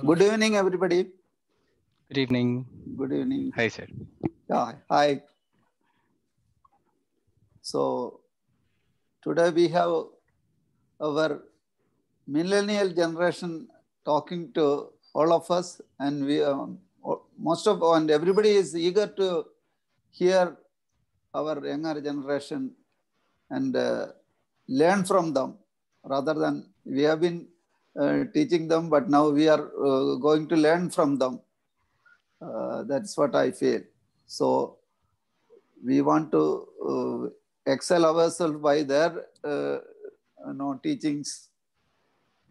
Good evening, everybody. Good evening. Good evening. Hi, sir. Yeah, hi. So today we have our millennial generation talking to all of us, and we and everybody is eager to hear our younger generation and learn from them, rather than we have been teaching them, but now we are going to learn from them. That's what I feel. So we want to excel ourselves by their teachings,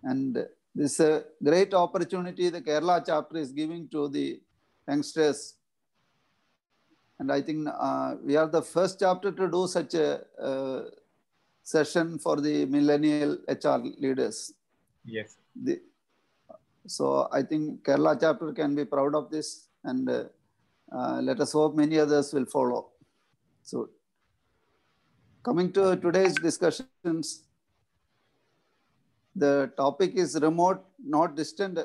and this is a great opportunity the Kerala chapter is giving to the youngsters. And I think we are the first chapter to do such a session for the millennial HR leaders. Yes. So I think Kerala chapter can be proud of this, and let us hope many others will follow. So coming to today's discussions, the topic is remote, not distant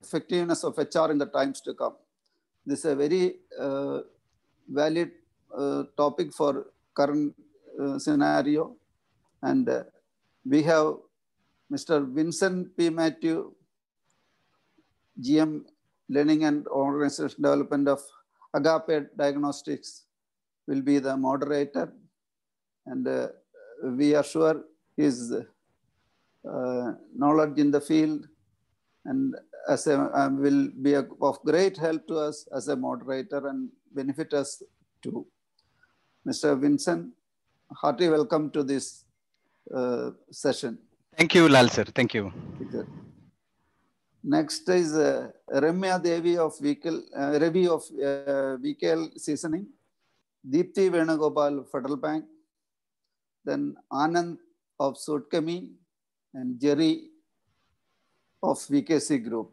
effectiveness of HR in the times to come. This is a very valid topic for current scenario. And we have Mr. Vincent P. Matthew, GM Learning and Organization Development of Agape Diagnostics, will be the moderator. And we are sure his knowledge in the field and will be of great help to us as a moderator and benefit us too. Mr. Vincent, hearty welcome to this session. Thank you, Lal sir. Thank you. Next is Ramya Devi of VKL Seasoning, Deepthi Venugopal, Federal Bank, then Anand of Sutkami, and Jerry of VKC Group.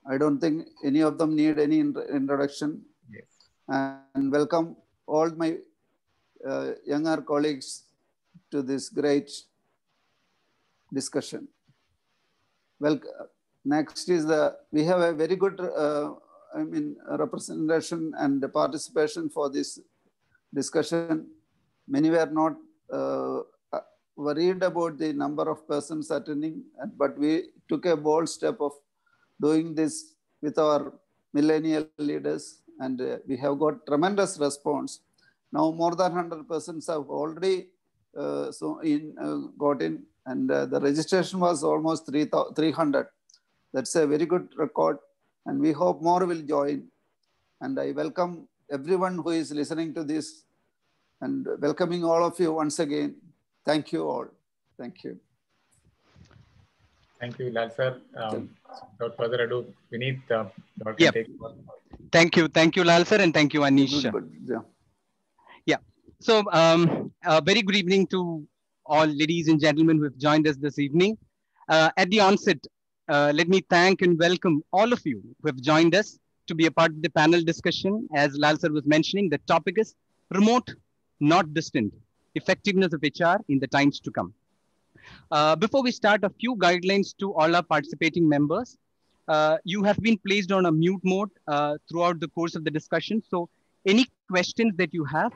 I don't think any of them need any introduction. Yes. And welcome all my younger colleagues to this great discussion. Well, next is we have a very good representation and participation for this discussion. Many were not worried about the number of persons attending, but we took a bold step of doing this with our millennial leaders, and we have got tremendous response. Now more than 100 persons have already got in, and the registration was almost 300. That's a very good record, and we hope more will join. And I welcome everyone who is listening to this, and welcoming all of you once again. Thank you all. Thank you. Thank you, Lal sir. Without further ado, Vineet, Yep. take Thank you, Lal sir, and thank you, Anish. Yeah. So, a very good evening to all ladies and gentlemen who have joined us this evening. At the onset, let me thank and welcome all of you who have joined us to be a part of the panel discussion. As Lal sir was mentioning, the topic is remote, not distant, effectiveness of HR in the times to come. Before we start, a few guidelines to all our participating members. You have been placed on a mute mode throughout the course of the discussion. So any questions that you have,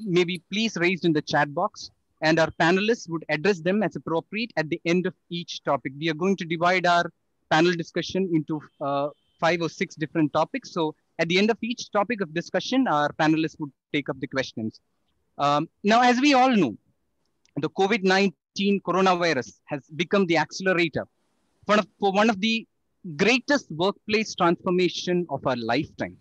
maybe please raised in the chat box, and our panelists would address them as appropriate at the end of each topic. We are going to divide our panel discussion into 5 or 6 different topics. So at the end of each topic of discussion, our panelists would take up the questions. Now, as we all know, the COVID-19 coronavirus has become the accelerator for one of the greatest workplace transformation of our lifetime.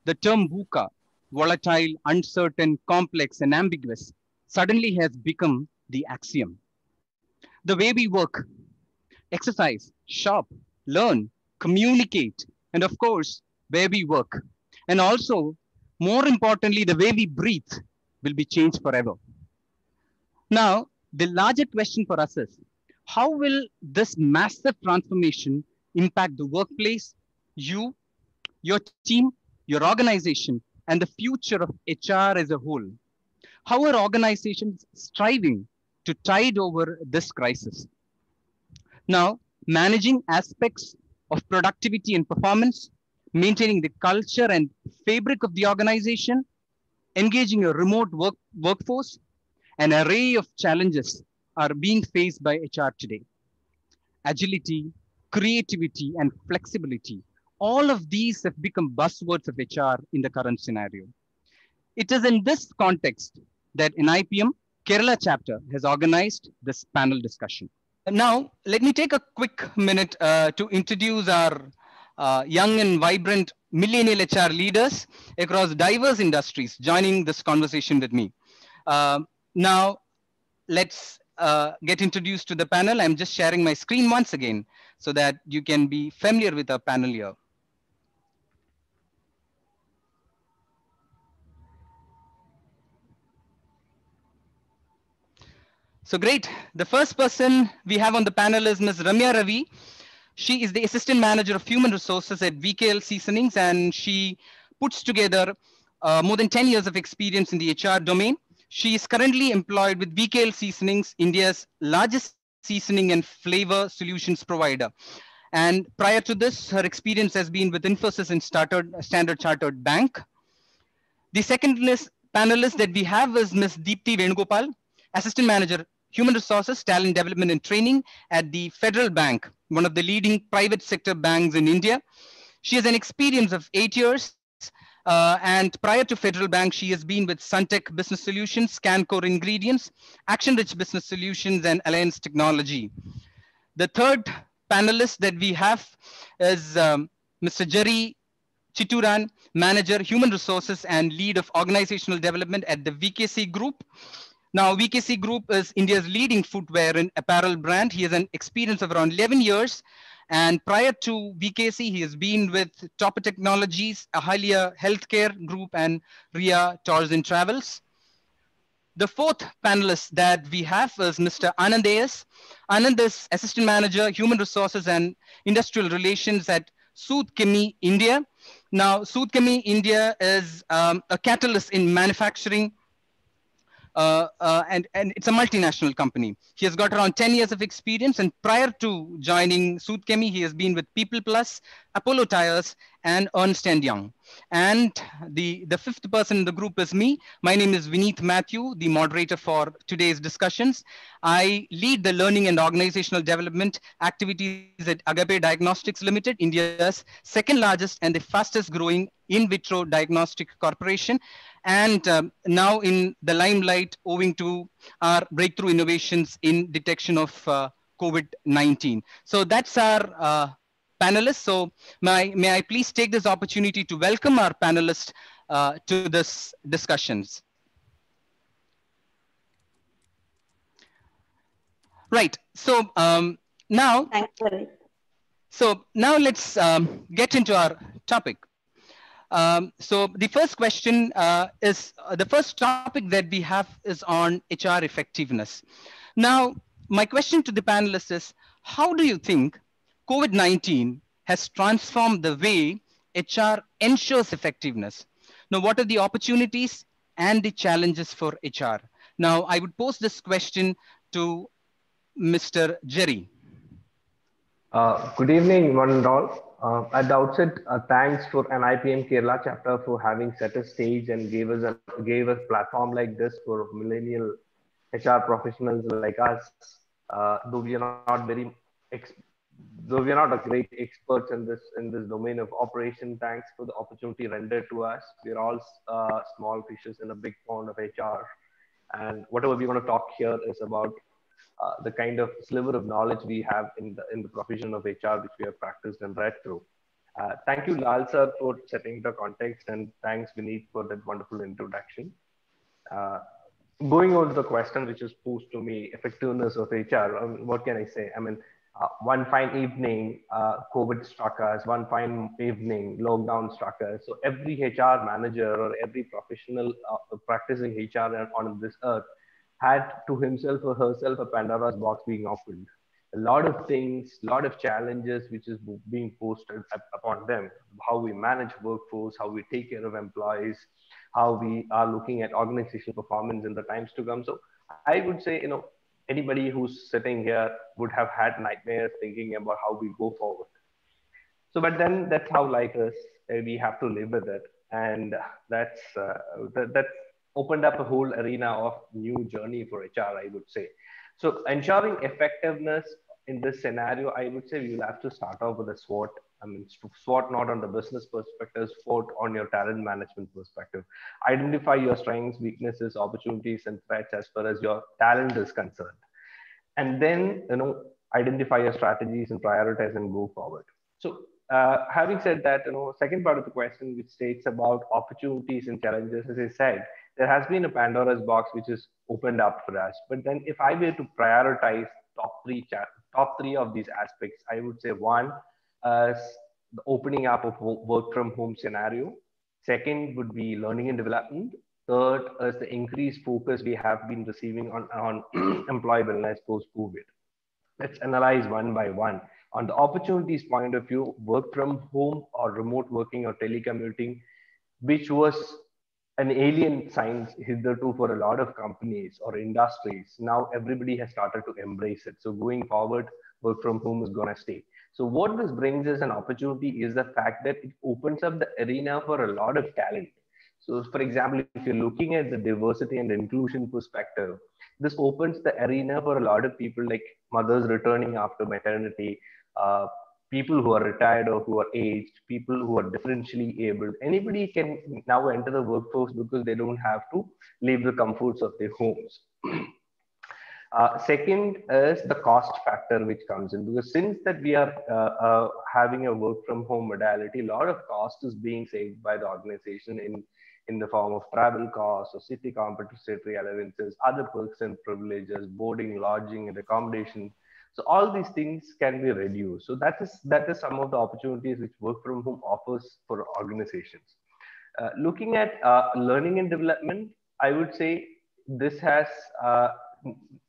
The term VUCA, volatile, uncertain, complex, and ambiguous, suddenly has become the axiom. The way we work, exercise, shop, learn, communicate, and of course, where we work, and also, more importantly, the way we breathe will be changed forever. Now, the larger question for us is, how will this massive transformation impact the workplace, you, your team, your organization, and the future of HR as a whole? How are organizations striving to tide over this crisis? Now, managing aspects of productivity and performance, maintaining the culture and fabric of the organization, engaging a remote workforce, an array of challenges are being faced by HR today. Agility, creativity, and flexibility. All of these have become buzzwords of HR in the current scenario. It is in this context that NIPM Kerala chapter has organized this panel discussion. Now, let me take a quick minute to introduce our young and vibrant millennial HR leaders across diverse industries joining this conversation with me. Now, let's get introduced to the panel. I'm just sharing my screen once again so that you can be familiar with our panel here. So great. The first person we have on the panel is Ms. Ramya Ravi. She is the Assistant Manager of Human Resources at VKL Seasonings, and she puts together more than 10 years of experience in the HR domain. She is currently employed with VKL Seasonings, India's largest seasoning and flavor solutions provider. And prior to this, her experience has been with Infosys and Standard Chartered Bank. The second panelist that we have is Ms. Deepti Venugopal, Assistant Manager, Human Resources, Talent Development and Training at the Federal Bank, one of the leading private sector banks in India. She has an experience of 8 years. And prior to Federal Bank, she has been with Suntech Business Solutions, Cancore Ingredients, Action Rich Business Solutions, and Alliance Technology. The third panelist that we have is Mr. Jerry Chitturan, Manager, Human Resources and Lead of Organizational Development at the VKC Group. Now, VKC Group is India's leading footwear and apparel brand. He has an experience of around 11 years. And prior to VKC, he has been with Topper Technologies, Ahalia Healthcare Group, and Ria Tours and Travels. The fourth panelist that we have is Mr. Anand A.S. Anand is Assistant Manager, Human Resources and Industrial Relations at Sood Chemie India. Now, Sood Chemie India is a catalyst in manufacturing, and it's a multinational company. He has got around 10 years of experience, and prior to joining Sood Chemie, he has been with People Plus, Apollo Tires, and Ernst & Young. And the fifth person in the group is me. My name is Vineet Matthew, the moderator for today's discussions. I lead the learning and organizational development activities at Agape Diagnostics Limited, India's second largest and the fastest growing in vitro diagnostic corporation. And now in the limelight owing to our breakthrough innovations in detection of COVID-19. So that's our panelists. So may I please take this opportunity to welcome our panelists to this discussions. Right. So now let's get into our topic. So the first question is the first topic that we have is on HR effectiveness. Now, my question to the panelists is, how do you think COVID-19 has transformed the way HR ensures effectiveness? Now, what are the opportunities and the challenges for HR? Now, I would pose this question to Mr. Jerry. Good evening, one and all. At the outset, thanks for NIPM Kerala chapter for having set a stage and gave us a platform like this for millennial HR professionals like us. Though we are not a great experts in this domain of operation, thanks for the opportunity rendered to us. We are all small fishes in a big pond of HR, and whatever we want to talk here is about the kind of sliver of knowledge we have in the profession of HR, which we have practiced and read through. Thank you, Lal sir, for setting the context, and thanks, Vineet, for that wonderful introduction. Going on to the question which is posed to me, effectiveness of HR, what can I say? I mean, one fine evening, COVID struck us, one fine evening, lockdown struck us. So every HR manager or every professional practicing HR on this earth had to himself or herself a Pandora's box being opened. A lot of things, a lot of challenges which is being posted upon them. How we manage workforce, how we take care of employees, how we are looking at organizational performance in the times to come. So I would say, anybody who's sitting here would have had nightmares thinking about how we go forward. So, but then that's how life is. We have to live with it, and that's opened up a whole arena of new journey for HR, I would say. So, ensuring effectiveness in this scenario, I would say we will have to start off with a SWOT. I mean, SWOT not on the business perspective, SWOT on your talent management perspective. Identify your strengths, weaknesses, opportunities, and threats as far as your talent is concerned, and then identify your strategies and prioritize and go forward. So having said that, second part of the question, which states about opportunities and challenges, as I said, there has been a Pandora's box which is opened up for us. But then if I were to prioritize top three of these aspects, I would say one is the opening up of work from home scenario. Second would be learning and development. Third is the increased focus we have been receiving on employee wellness post-COVID. Let's analyze one by one. On the opportunities point of view, work from home or remote working or telecommuting, which was an alien science hitherto for a lot of companies or industries, now everybody has started to embrace it. So going forward, work from home is going to stay. So what this brings as an opportunity is the fact that it opens up the arena for a lot of talent. So for example, if you're looking at the diversity and inclusion perspective, this opens the arena for a lot of people like mothers returning after maternity, uh, people who are retired or who are aged, people who are differentially abled. Anybody can now enter the workforce because they don't have to leave the comforts of their homes. Second is the cost factor which comes in, because since that we are having a work from home modality, a lot of cost is being saved by the organization in the form of travel costs or city compensatory allowances, other perks and privileges, boarding, lodging, and accommodation. So all these things can be reduced. So that is some of the opportunities which work from home offers for organizations. Looking at learning and development, I would say this has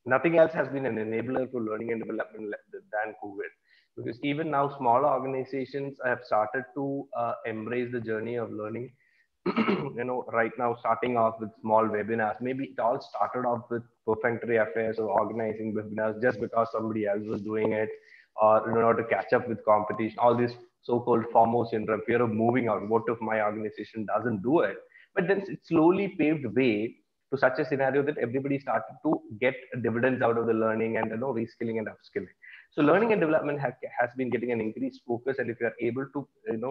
nothing else has been an enabler for learning and development than COVID. Because even now, smaller organizations have started to embrace the journey of learning. Right now, starting off with small webinars. Maybe it all started off with perfunctory affairs or organizing webinars just because somebody else was doing it, or in order to catch up with competition. All this so-called FOMO syndrome, fear of moving out. What if my organization doesn't do it? But then it slowly paved way to such a scenario that everybody started to get dividends out of the learning and reskilling and upskilling. So learning and development has been getting an increased focus, and if we are able to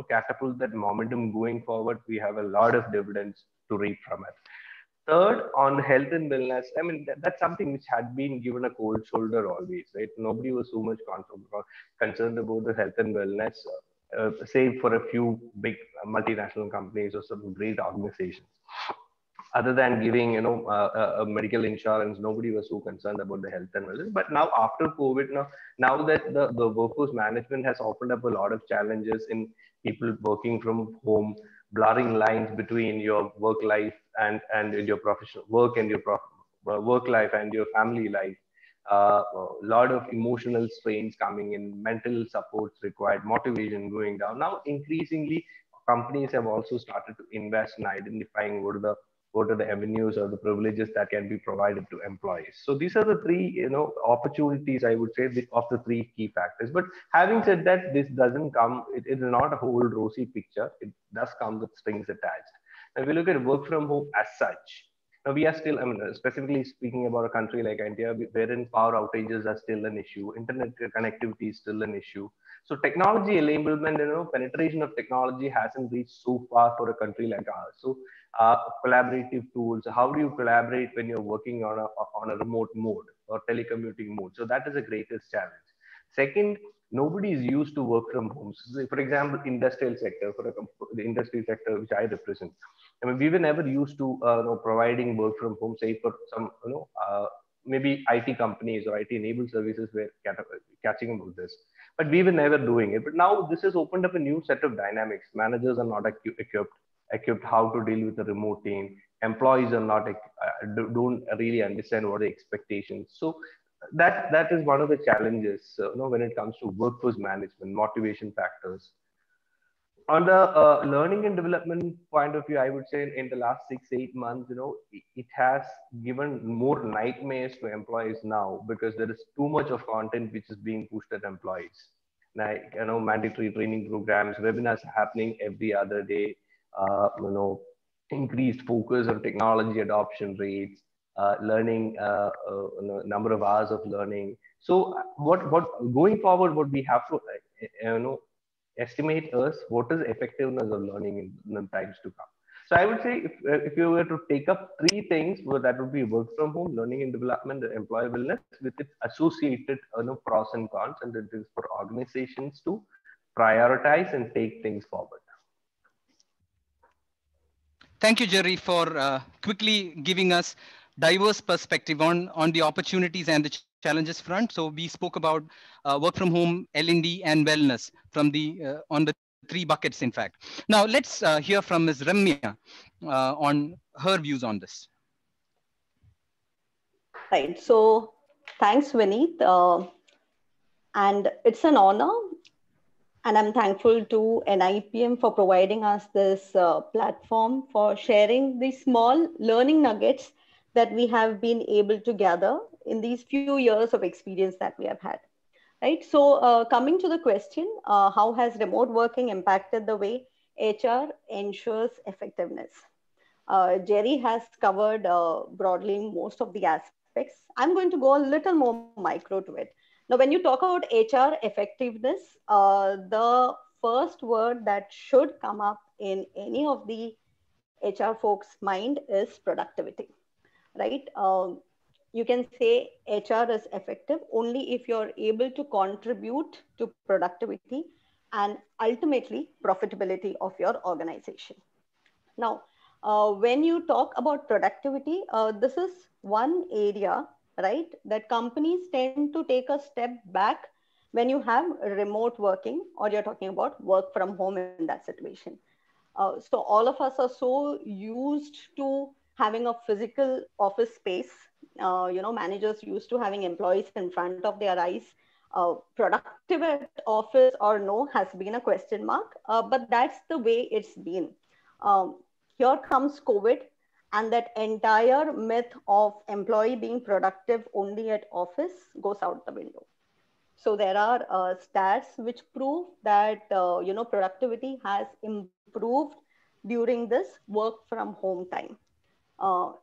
catapult that momentum going forward, we have a lot of dividends to reap from it. Third, on health and wellness, I mean that's something which had been given a cold shoulder always, right? Nobody was so much concerned about the health and wellness, save for a few big multinational companies or some great organizations. Other than giving a medical insurance, nobody was so concerned about the health and wellness. But now after COVID, now that the workforce management has opened up a lot of challenges in people working from home, blurring lines between your work life and your professional work and your work life and your family life. A lot of emotional strains coming in, mental supports required, motivation going down. Now increasingly companies have also started to invest in identifying what are the avenues or the privileges that can be provided to employees. So these are the three, opportunities, I would say, of the three key factors. But having said that, this doesn't come, it is not a whole rosy picture. It does come with strings attached. Now, if you look at work from home as such, now we are still, I mean, specifically speaking about a country like India, wherein power outages are still an issue, internet connectivity is still an issue. So technology enablement, penetration of technology hasn't reached so far for a country like ours. So collaborative tools, how do you collaborate when you're working on a remote mode or telecommuting mode? So that is the greatest challenge. Second, nobody is used to work from home. So for example, industrial sector, the industry sector which I represent, I mean, we were never used to providing work from home, say for some maybe IT companies or IT enabled services were catching up with this, but we were never doing it. But now this has opened up a new set of dynamics. Managers are not equipped how to deal with a remote team. Employees are not don't really understand what the expectations. So that is one of the challenges when it comes to workforce management, motivation factors. on the learning and development point of view, I would say in the last 6-8 months, it has given more nightmares to employees now, because there is too much of content which is being pushed at employees. Like, mandatory training programs, webinars happening every other day, increased focus on technology adoption rates, learning, number of hours of learning. So what going forward, what we have to, estimate us what is effectiveness of learning in the times to come. So I would say if you were to take up 3 things, well, that would be work from home, learning and development, and employee wellness with its associated pros and cons, and it is for organizations to prioritize and take things forward. Thank you, Jerry, for quickly giving us diverse perspective on the opportunities and the challenges front. So we spoke about work from home, L&D, and wellness from the on the 3 buckets, in fact. Now let's hear from Ms. Ramya on her views on this. Right. So thanks, Vineet. And it's an honor. And I'm thankful to NIPM for providing us this platform for sharing these small learning nuggets that we have been able to gather in these few years of experience that we have had. Right. So coming to the question, how has remote working impacted the way HR ensures effectiveness? Jerry has covered broadly most of the aspects. I'm going to go a little more micro to it. Now, when you talk about HR effectiveness, the first word that should come up in any of the HR folks' mind is productivity, right? You can say HR is effective only if you're able to contribute to productivity and ultimately profitability of your organization. Now, when you talk about productivity, this is one area, right, that companies tend to take a step back when you have remote working or you're talking about work from home in that situation. So all of us are so used to having a physical office space. Managers used to having employees in front of their eyes. Productive at office or no has been a question mark, but that's the way it's been. Here comes COVID, and that entire myth of employee being productive only at office goes out the window. So there are stats which prove that productivity has improved during this work from home time.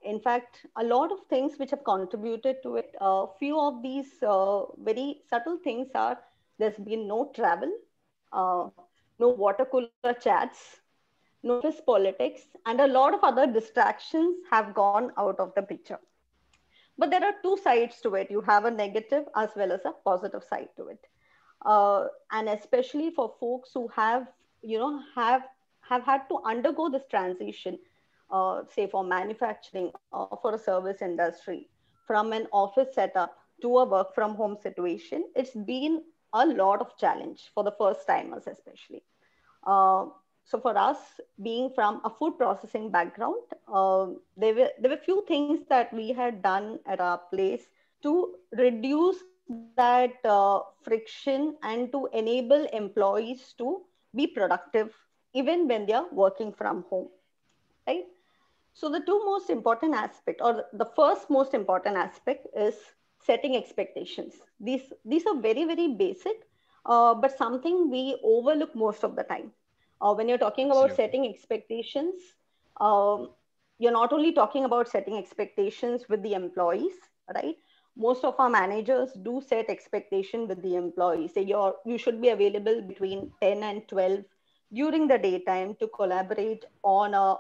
In fact, a lot of things which have contributed to it. Few of these very subtle things are: there's been no travel, no water cooler chats, no office politics, and a lot of other distractions have gone out of the picture. But there are 2 sides to it. You have a negative as well as a positive side to it. And especially for folks who have had to undergo this transition, say for manufacturing or for a service industry, from an office setup to a work from home situation, it's been a lot of challenge for the first timers, especially. So for us, being from a food processing background, there were few things that we had done at our place to reduce that friction and to enable employees to be productive even when they are working from home, right? So the 2 most important aspects, or the first most important aspect, is setting expectations. These are very, very basic, but something we overlook most of the time. When you're talking about setting expectations, you're not only talking about setting expectations with the employees, right? Most of our managers do set expectation with the employees. Say you should be available between 10 and 12 during the daytime to collaborate on a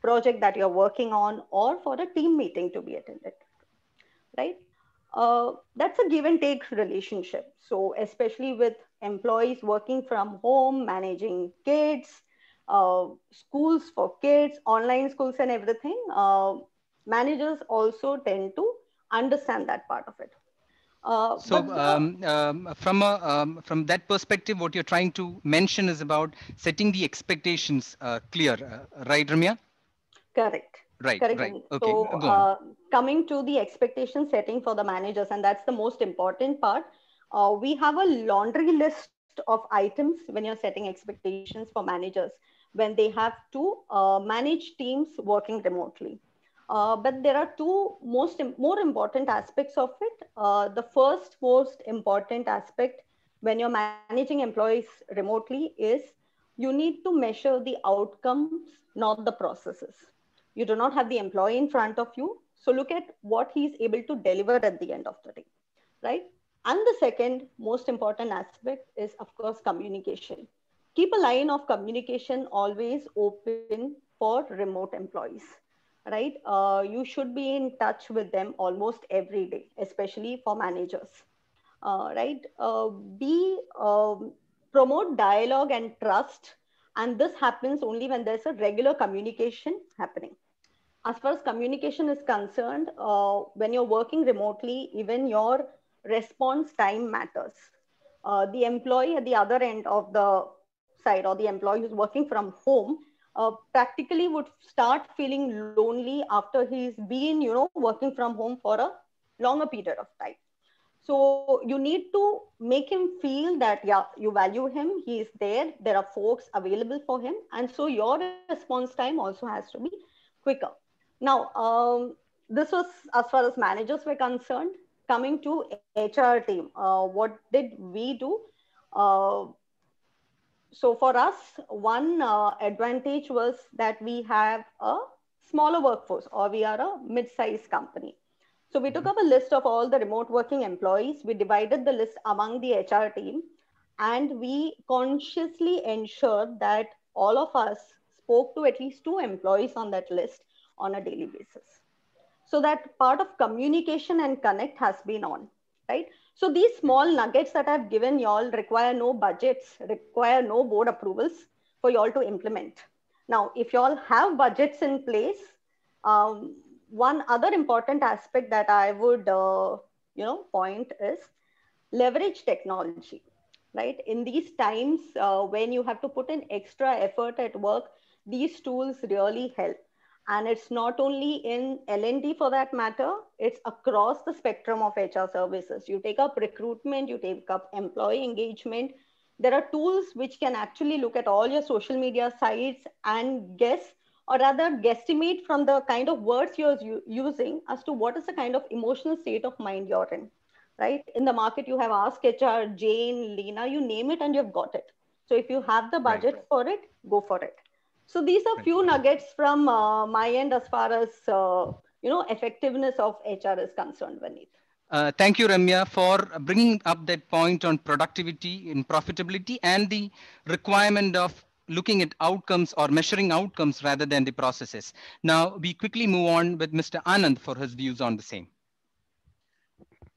project that you're working on or for a team meeting to be attended, right? That's a give and take relationship. So especially with employees working from home, managing kids, schools for kids, online schools and everything, managers also tend to understand that part of it. From that perspective, what you're trying to mention is about setting the expectations clear, right, Ramya? Correct. Right. Correct. Right. Okay. So coming to the expectation setting for the managers, and that's the most important part. We have a laundry list list of items when you're setting expectations for managers when they have to manage teams working remotely. But there are two more important aspects of it. The first most important aspect when you're managing employees remotely is you need to measure the outcomes, not the processes. You do not have the employee in front of you. So look at what he's able to deliver at the end of the day, right? And the second most important aspect is, of course, communication. Keep a line of communication always open for remote employees, right? You should be in touch with them almost every day, especially for managers, right? Promote dialogue and trust. And this happens only when there's a regular communication happening. As far as communication is concerned, when you're working remotely, even your response time matters. The employee at the other end of the side, or the employee who's working from home, practically would start feeling lonely after he's been, working from home for a longer period of time. So you need to make him feel that, yeah, you value him, he is there, there are folks available for him. And so your response time also has to be quicker. Now, this was as far as managers were concerned. Coming to HR team, what did we do? So for us, one advantage was that we have a smaller workforce, or we are a mid-sized company. So we took up a list of all the remote working employees. We divided the list among the HR team, and we consciously ensured that all of us spoke to at least 2 employees on that list on a daily basis. So that part of communication and connect has been on, right? So these small nuggets that I've given y'all require no budgets, require no board approvals for y'all to implement. Now, if y'all have budgets in place, one other important aspect that I would, point is leverage technology, right? In these times when you have to put in extra effort at work, these tools really help. And it's not only in L&D for that matter, it's across the spectrum of HR services. You take up recruitment, you take up employee engagement. There are tools which can actually look at all your social media sites and guess, or rather guesstimate from the kind of words you're using as to what is the kind of emotional state of mind you're in, right? In the market, you have Ask HR, Jane, Lena, you name it and you've got it. So if you have the budget for it, go for it. So these are few nuggets from my end as far as, effectiveness of HR is concerned, Vineet. Thank you, Ramya, for bringing up that point on productivity and profitability and the requirement of looking at outcomes or measuring outcomes rather than the processes. Now, we quickly move on with Mr. Anand for his views on the same.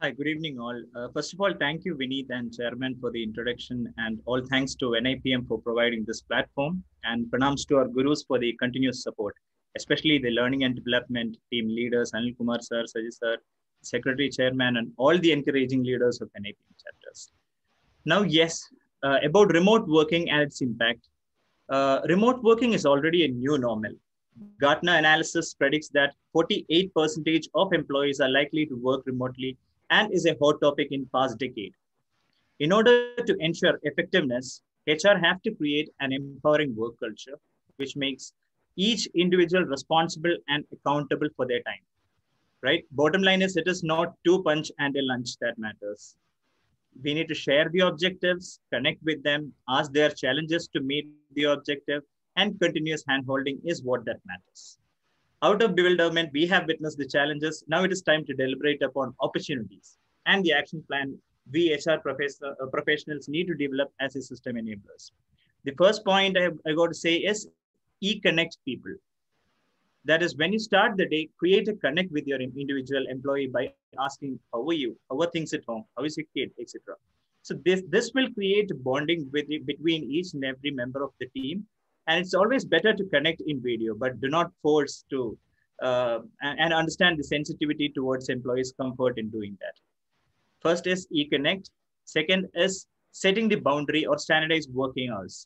Hi, good evening all. First of all, thank you, Vineet and Chairman, for the introduction, and all thanks to NIPM for providing this platform, and pranams to our gurus for the continuous support, especially the learning and development team leaders, Anil Kumar sir, Sajid sir, Secretary Chairman, and all the encouraging leaders of NIPM chapters. Now, yes, about remote working and its impact. Remote working is already a new normal. Gartner analysis predicts that 48% of employees are likely to work remotely, and is a hot topic in past decade. In order to ensure effectiveness, HR have to create an empowering work culture, which makes each individual responsible and accountable for their time, right? Bottom line is, it is not 2 punch and a lunch that matters. We need to share the objectives, connect with them, ask their challenges to meet the objective, and continuous handholding is what that matters. Out of bewilderment, we have witnessed the challenges. Now it is time to deliberate upon opportunities and the action plan we HR professionals need to develop as a system enablers. The first point I got to say is e-connect people. That is, when you start the day, create a connect with your individual employee by asking, how are you? How are things at home? How is your kid, etc. So this will create bonding between each and every member of the team. And it's always better to connect in video, but do not force to, and understand the sensitivity towards employees' comfort in doing that. First is e-connect. Second is setting the boundary or standardized working hours.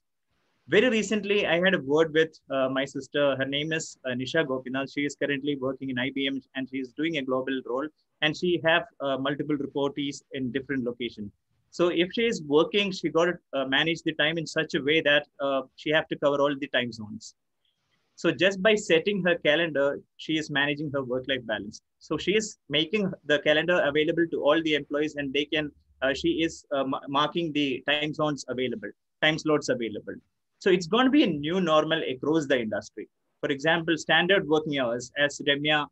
Very recently, I had a word with my sister. Her name is Nisha Gopinath. She is currently working in IBM and she is doing a global role. And she have multiple reportees in different locations. So if she is working, she got to manage the time in such a way that she have to cover all the time zones. So just by setting her calendar, she is managing her work-life balance. So she is making the calendar available to all the employees, and they can. She is marking the time zones available, time slots available. So it's going to be a new normal across the industry. For example, standard working hours, as Ramya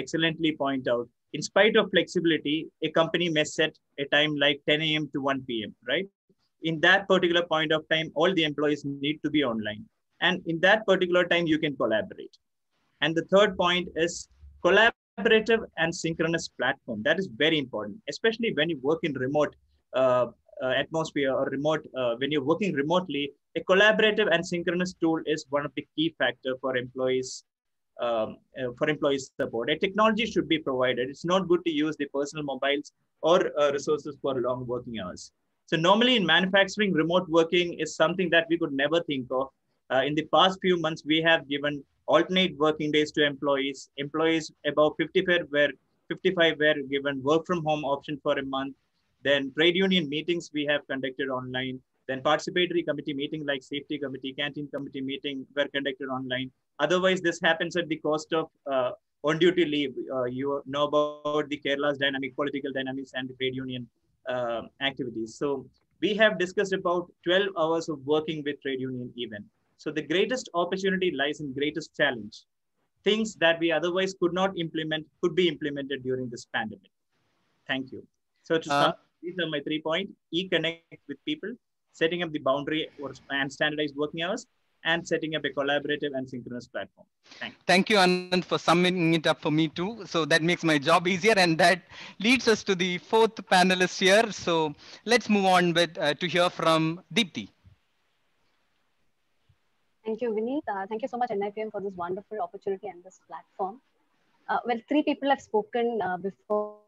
excellently point out. In spite of flexibility, a company may set a time like 10 a.m. to 1 p.m. Right? In that particular point of time, all the employees need to be online. And in that particular time, you can collaborate. And the third point is collaborative and synchronous platform. That is very important, especially when you work in remote atmosphere or remote, when you're working remotely, a collaborative and synchronous tool is one of the key factors for employees support. A technology should be provided. It's not good to use the personal mobiles or resources for long working hours. So normally in manufacturing, remote working is something that we could never think of. In the past few months, we have given alternate working days to employees. Employees above 55 were given work from home option for a month. Then trade union meetings we have conducted online. Then participatory committee meeting like safety committee, canteen committee meeting were conducted online. Otherwise, this happens at the cost of on-duty leave. You know about the Kerala's dynamic political dynamics and the trade union activities. So we have discussed about 12 hours of working with trade union even. So the greatest opportunity lies in greatest challenge. Things that we otherwise could not implement could be implemented during this pandemic. Thank you. So to sum, these are my 3 points: connect with people, setting up the boundary and standardized working hours, and setting up a collaborative and synchronous platform. Thank you, Anand, for summing it up for me too. So that makes my job easier, and that leads us to the fourth panelist here. So let's move on with to hear from Deepti. Thank you, Vineet. Thank you so much, NIPM, for this wonderful opportunity and this platform. Well, 3 people have spoken before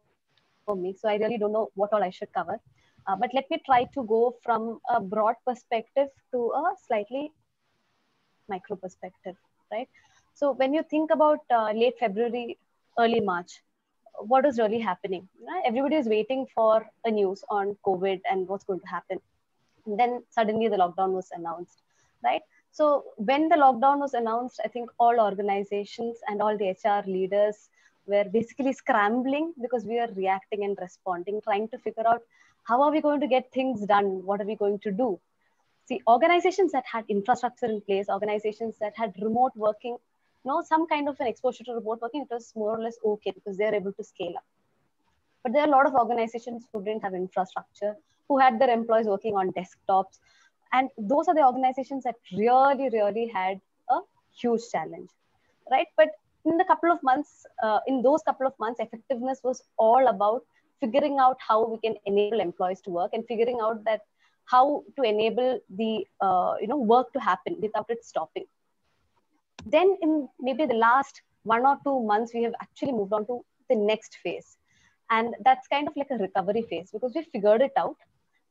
me, so I really don't know what all I should cover. But let me try to go from a broad perspective to a slightly micro perspective, right? So when you think about late February, early March, what is really happening? Everybody is waiting for a news on COVID and what's going to happen. And then suddenly the lockdown was announced, right? So when the lockdown was announced, I think all organizations and all the HR leaders were basically scrambling because we are reacting and responding, trying to figure out how are we going to get things done? What are we going to do? See, organizations that had infrastructure in place, organizations that had remote working, some kind of an exposure to remote working, it was more or less okay because they're able to scale up. But there are a lot of organizations who didn't have infrastructure, who had their employees working on desktops. And those are the organizations that really, really had a huge challenge, right? But in the couple of months, in those couple of months, effectiveness was all about figuring out how we can enable employees to work and figuring out that how to enable the work to happen without it stopping. Then in maybe the last 1 or 2 months, we have actually moved on to the next phase. And that's kind of like a recovery phase because we figured it out.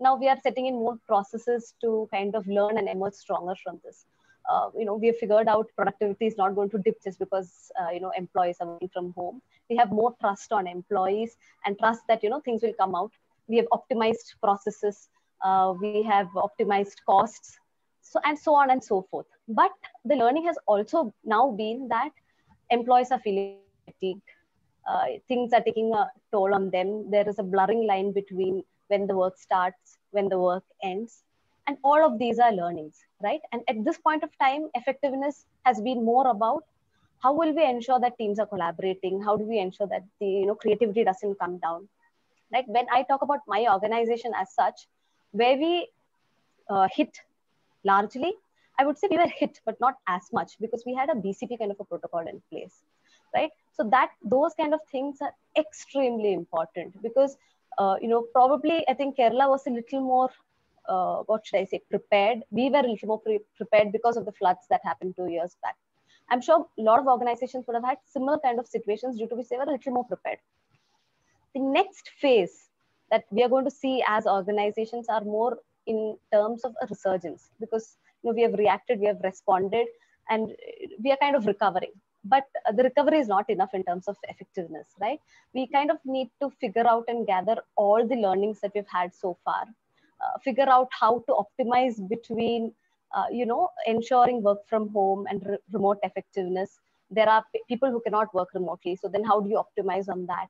Now we are setting in more processes to kind of learn and emerge stronger from this. We have figured out productivity is not going to dip just because, employees are working from home. We have more trust on employees and trust that, things will come out. We have optimized processes. We have optimized costs, so on and so forth. But the learning has also now been that employees are feeling fatigued. Things are taking a toll on them. There is a blurring line between when the work starts, when the work ends. And all of these are learnings, right? And at this point of time, effectiveness has been more about how will we ensure that teams are collaborating? How do we ensure that the creativity doesn't come down? Right? When I talk about my organization as such, where we hit largely, I would say we were hit, but not as much because we had a BCP kind of a protocol in place, right? So those kind of things are extremely important because, probably I think Kerala was a little more, prepared. We were a little more prepared because of the floods that happened 2 years back. I'm sure a lot of organizations would have had similar kind of situations due to which they were a little more prepared. The next phase that we are going to see as organizations are more in terms of a resurgence because we have reacted, we have responded, and we are kind of recovering. but the recovery is not enough in terms of effectiveness, right? We kind of need to figure out and gather all the learnings that we've had so far, figure out how to optimize between, ensuring work from home and remote effectiveness. There are people who cannot work remotely. So then how do you optimize on that?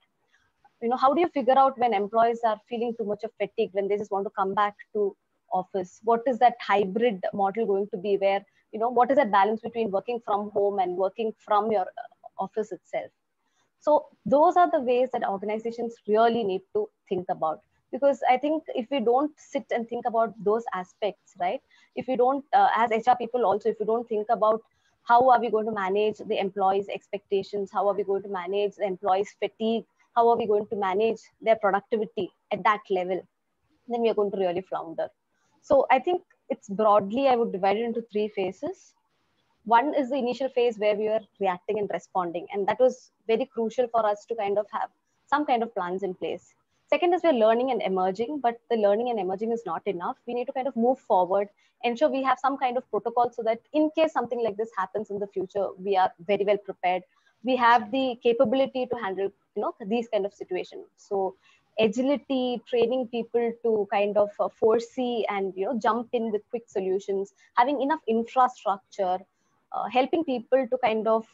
How do you figure out when employees are feeling too much of fatigue, when they just want to come back to office? What is that hybrid model going to be, where, what is that balance between working from home and working from your office itself? So those are the ways that organizations really need to think about. Because I think if we don't sit and think about those aspects, right? If we don't, as HR people also, if we don't think about how are we going to manage the employees' expectations, how are we going to manage the employees' fatigue, how are we going to manage their productivity at that level, then we are going to really flounder. So I think it's broadly, I would divide it into 3 phases. One is the initial phase where we were reacting and responding. And that was very crucial for us to kind of have some kind of plans in place. Second is we're learning and emerging, but the learning and emerging is not enough. We need to kind of move forward, ensure we have some kind of protocol so that in case something like this happens in the future, we are very well prepared. We have the capability to handle, these kind of situations. So agility, training people to kind of foresee and, jump in with quick solutions, having enough infrastructure, helping people to kind of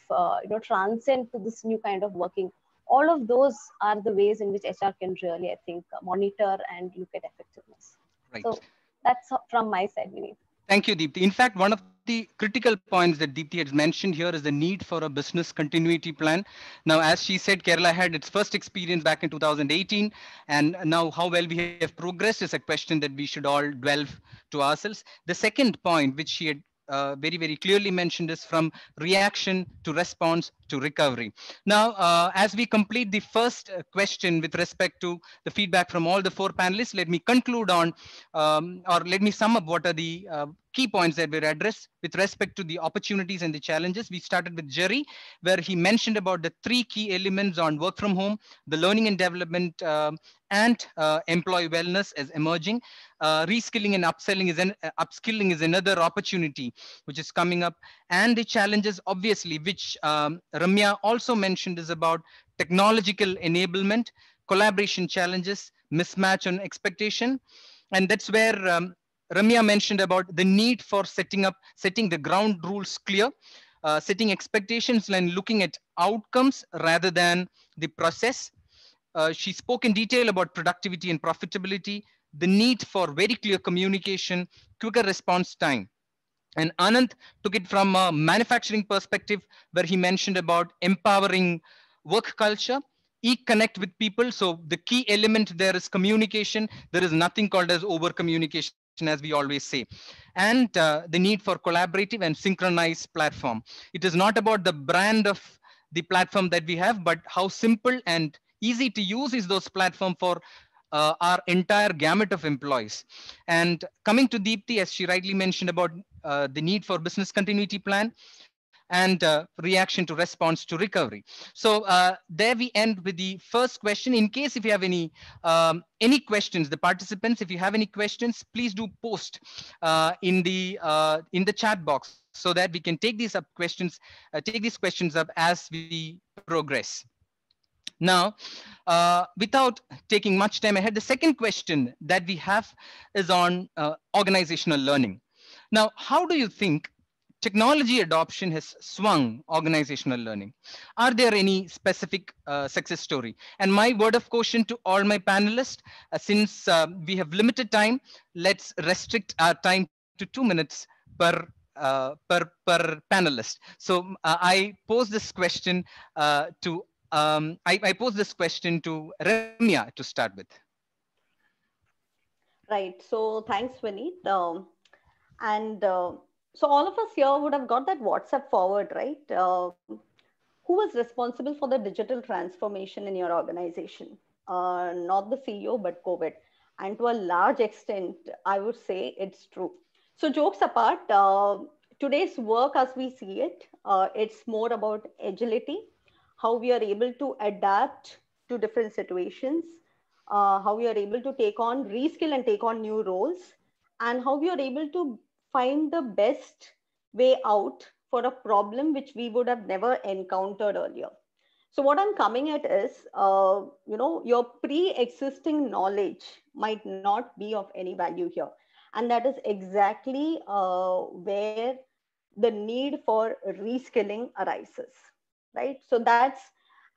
transcend to this new kind of working. All of those are the ways in which HR can really, I think, monitor and look at effectiveness. Right. So that's from my side, Vineet. Thank you, Deepti. In fact, one of the critical points that Deepti has mentioned here is the need for a business continuity plan. Now, as she said, Kerala had its first experience back in 2018, and now how well we have progressed is a question that we should all delve to ourselves. The second point, which she had very, very clearly mentioned, is from reaction to response to recovery. Now, as we complete the first question with respect to the feedback from all the 4 panelists, let me conclude on, or let me sum up what are the key points that were addressed with respect to the opportunities and the challenges. We started with Jerry, where he mentioned about the 3 key elements on work from home, the learning and development, and employee wellness as emerging. Reskilling and upskilling is another opportunity which is coming up. And the challenges, obviously, which Ramya also mentioned, is about technological enablement, collaboration challenges, mismatch on expectation. And that's where Ramya mentioned about the need for setting the ground rules clear, setting expectations and looking at outcomes rather than the process. She spoke in detail about productivity and profitability, the need for very clear communication, quicker response time. And Anand took it from a manufacturing perspective, where he mentioned about empowering work culture, connect with people. So the key element there is communication. There is nothing called as over communication, as we always say. And the need for collaborative and synchronized platform. It is not about the brand of the platform that we have, but how simple and easy to use is those platform for our entire gamut of employees. And coming to Deepti, as she rightly mentioned about the need for business continuity plan and reaction to response to recovery. So there we end with the first question. In case if you have any questions, the participants, if you have any questions, please do post in the chat box so that we can take these questions up as we progress. Now, without taking much time ahead, the second question that we have is on organizational learning. Now, how do you think technology adoption has swung organizational learning? Are there any specific success story? And my word of caution to all my panelists, since we have limited time, let's restrict our time to 2 minutes per panelist. So I pose this question to I pose this question to Ramya to start with. Right. So thanks, Vineet. So all of us here would have got that WhatsApp forward, right? Who was responsible for the digital transformation in your organization? Not the CEO, but COVID. And to a large extent, I would say it's true. So jokes apart, today's work as we see it, it's more about agility, how we are able to adapt to different situations, how we are able to take on reskill and take on new roles, and how we are able to find the best way out for a problem which we would have never encountered earlier. So what I'm coming at is, your pre-existing knowledge might not be of any value here. And that is exactly where the need for reskilling arises, right? So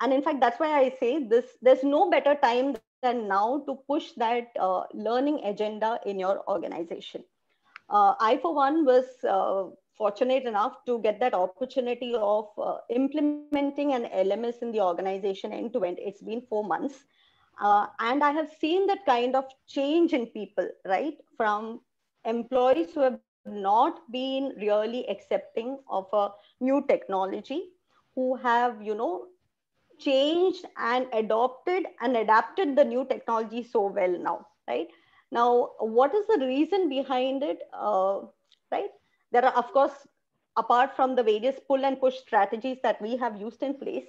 and in fact, that's why I say there's no better time than now to push that learning agenda in your organization. I, for one, was fortunate enough to get that opportunity of implementing an LMS in the organization end to end. It's been 4 months. And I have seen that kind of change in people, right? From employees who have not been really accepting of a new technology, who have, changed and adapted the new technology so well now, right? Now, what is the reason behind it, right? There are, of course, apart from the various pull and push strategies that we have used in place,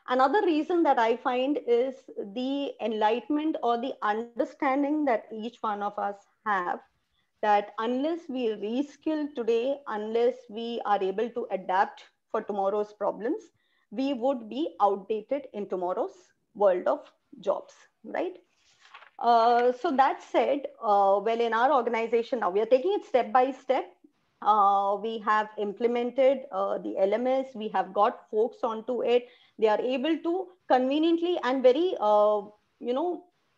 another reason that I find is the enlightenment or the understanding that each one of us have, that unless we reskill today, unless we are able to adapt for tomorrow's problems, we would be outdated in tomorrow's world of jobs, right? So that said, well, in our organization now, we are taking it step by step. We have implemented the LMS. We have got folks onto it. They are able to conveniently and very,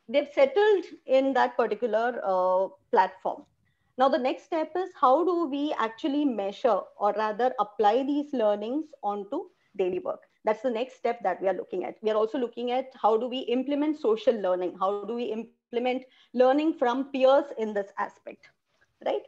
they've settled in that particular platform. Now, the next step is, how do we actually measure, or rather apply these learnings onto daily work? That's the next step that we are looking at. We are also looking at how do we implement social learning? How do we implement learning from peers in this aspect, right?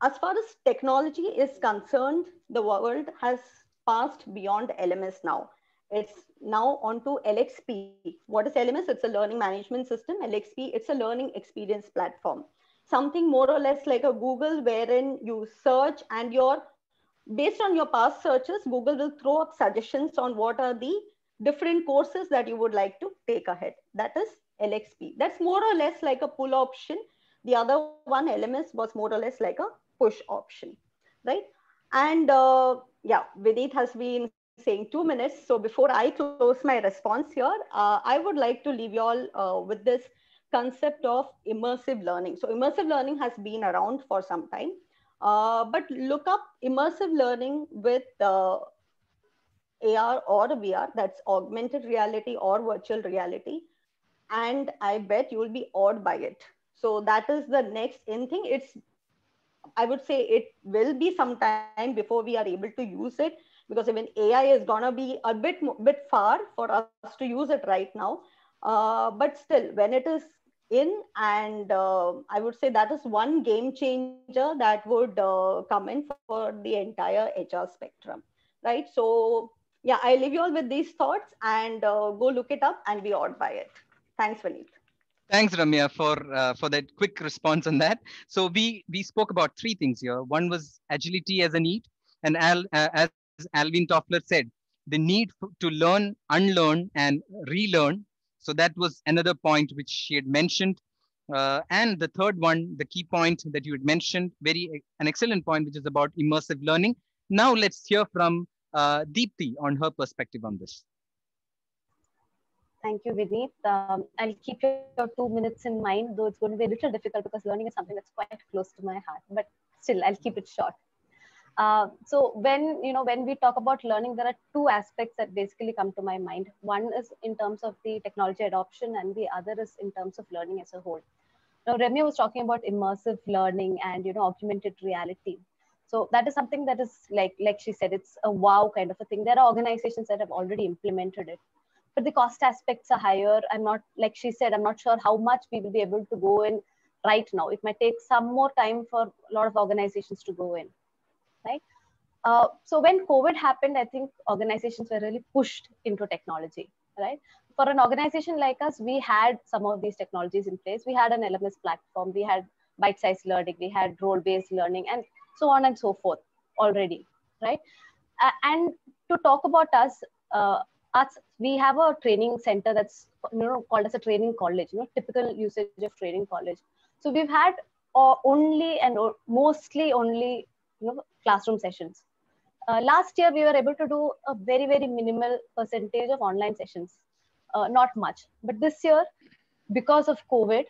As far as technology is concerned, the world has passed beyond LMS now. It's now onto LXP. What is LMS? It's a learning management system. LXP, it's a learning experience platform. Something more or less like a Google, wherein you search and based on your past searches, Google will throw up suggestions on what are the different courses that you would like to take ahead. That is LXP. That's more or less like a pull option. The other one, LMS, was more or less like a push option, right? And yeah, Vineet has been saying 2 minutes. So before I close my response here, I would like to leave you all with this concept of immersive learning. So immersive learning has been around for some time, but look up immersive learning with AR or VR, that's augmented reality or virtual reality. And I bet you will be awed by it. So that is the next in thing. I would say it will be some time before we are able to use it, because even AI is gonna be a bit far for us to use it right now. But still, when it is in, and I would say that is one game changer that would come in for the entire HR spectrum, right? So yeah, I leave you all with these thoughts, and go look it up and be awed by it. Thanks, Vineet. Thanks, Ramya, for that quick response on that. So we spoke about 3 things here. One was agility as a need, and as Alvin Toffler said, the need to learn, unlearn, and relearn. So that was another point which she had mentioned. And the third one, the key point that you had mentioned, an excellent point, which is about immersive learning. Now let's hear from Deepti on her perspective on this. Thank you, Vineet. I'll keep your 2 minutes in mind, though it's going to be a little difficult because learning is something that's quite close to my heart, but still I'll keep it short. So when we talk about learning, there are 2 aspects that basically come to my mind. One is in terms of the technology adoption, and the other is in terms of learning as a whole. Now, Ramya was talking about immersive learning and augmented reality. So that is something that is like she said, it's a wow kind of a thing. There are organizations that have already implemented it, but the cost aspects are higher. I'm not, like she said, I'm not sure how much we will be able to go in right now. It might take some more time for a lot of organizations to go in, right? So when COVID happened, I think organizations were really pushed into technology, right? For an organization like us, we had some of these technologies in place. We had an LMS platform, we had bite-sized learning, we had role-based learning, and so on and so forth already, right? And to talk about us, we have a training center that's called as a training college, typical usage of training college. So we've had only and mostly only classroom sessions. last year, we were able to do a very, very minimal percentage of online sessions, not much. But this year, because of COVID,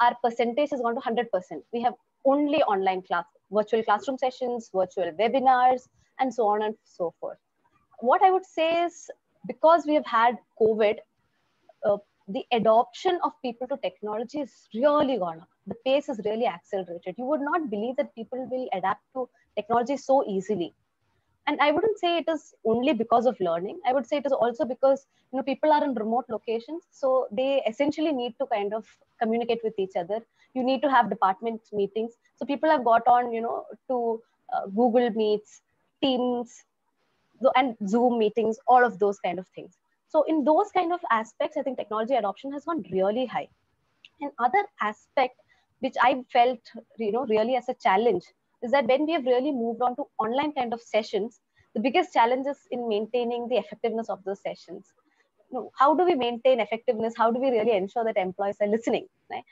our percentage has gone to 100%. We have only online class, virtual classroom sessions, virtual webinars, and so on and so forth. What I would say is, because we have had COVID, the adoption of people to technology is really gone up. The pace is really accelerated. You would not believe that people will adapt to technology so easily. And I wouldn't say it is only because of learning. I would say it is also because people are in remote locations, so they essentially need to kind of communicate with each other. You need to have department meetings. So people have got on, to Google Meets, Teams, and Zoom meetings, all of those kind of things. So in those kind of aspects, I think technology adoption has gone really high. And other aspect which I felt, really as a challenge is that when we have really moved on to online kind of sessions, the biggest challenge is in maintaining the effectiveness of those sessions. How do we maintain effectiveness? How do we really ensure that employees are listening? Right?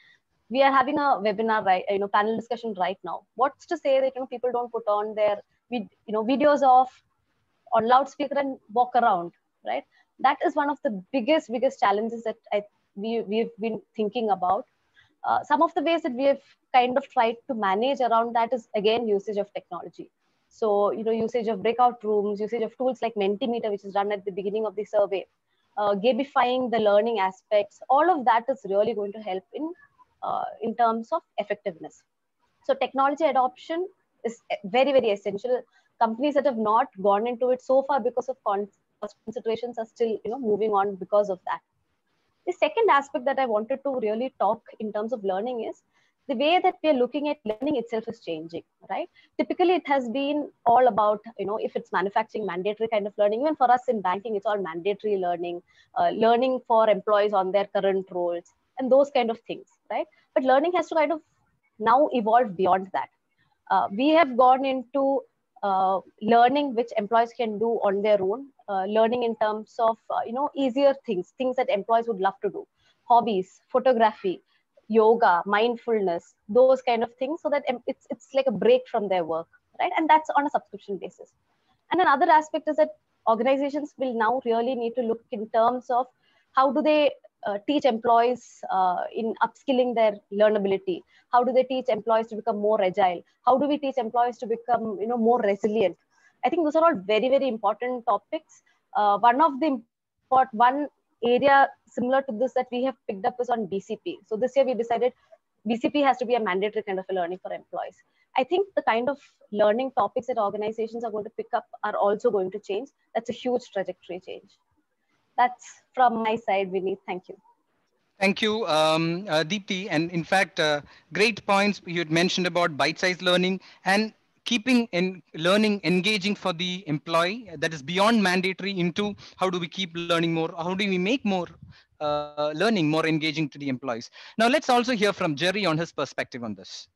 We are having a webinar, right? Panel discussion right now. What's to say that people don't put on their videos on loudspeaker and walk around, right? That is one of the biggest challenges that we've been thinking about. Some of the ways that we have kind of tried to manage around that is, again, usage of technology. So, usage of breakout rooms, usage of tools like Mentimeter, which is run at the beginning of the survey, gamifying the learning aspects, all of that is really going to help in terms of effectiveness. So technology adoption is very, very essential. Companies that have not gone into it so far because of cost considerations are still, moving on because of that. The second aspect that I wanted to really talk in terms of learning is the way that we are looking at learning itself is changing, right? Typically, it has been all about, if it's manufacturing, mandatory kind of learning. Even for us in banking, it's all mandatory learning, learning for employees on their current roles, and those kind of things, right? But learning has to kind of now evolve beyond that. We have gone into learning which employees can do on their own, learning in terms of, easier things that employees would love to do, hobbies, photography, yoga, mindfulness, those kind of things, so that it's like a break from their work, right? And that's on a subscription basis. And another aspect is that organizations will now really need to look in terms of how do they teach employees in upskilling their learnability? How do they teach employees to become more agile? How do we teach employees to become, more resilient? I think those are all very, very important topics. One area similar to this that we have picked up is on BCP. So this year we decided BCP has to be a mandatory kind of a learning for employees. I think the kind of learning topics that organizations are going to pick up are also going to change. That's a huge trajectory change. That's from my side, Vineet. Thank you. Thank you, Deepti. And in fact, great points you had mentioned about bite-sized learning and keeping learning engaging for the employee, that is beyond mandatory, into how do we keep learning more? How do we make more learning more engaging to the employees? Now, let's also hear from Jerry on his perspective on this.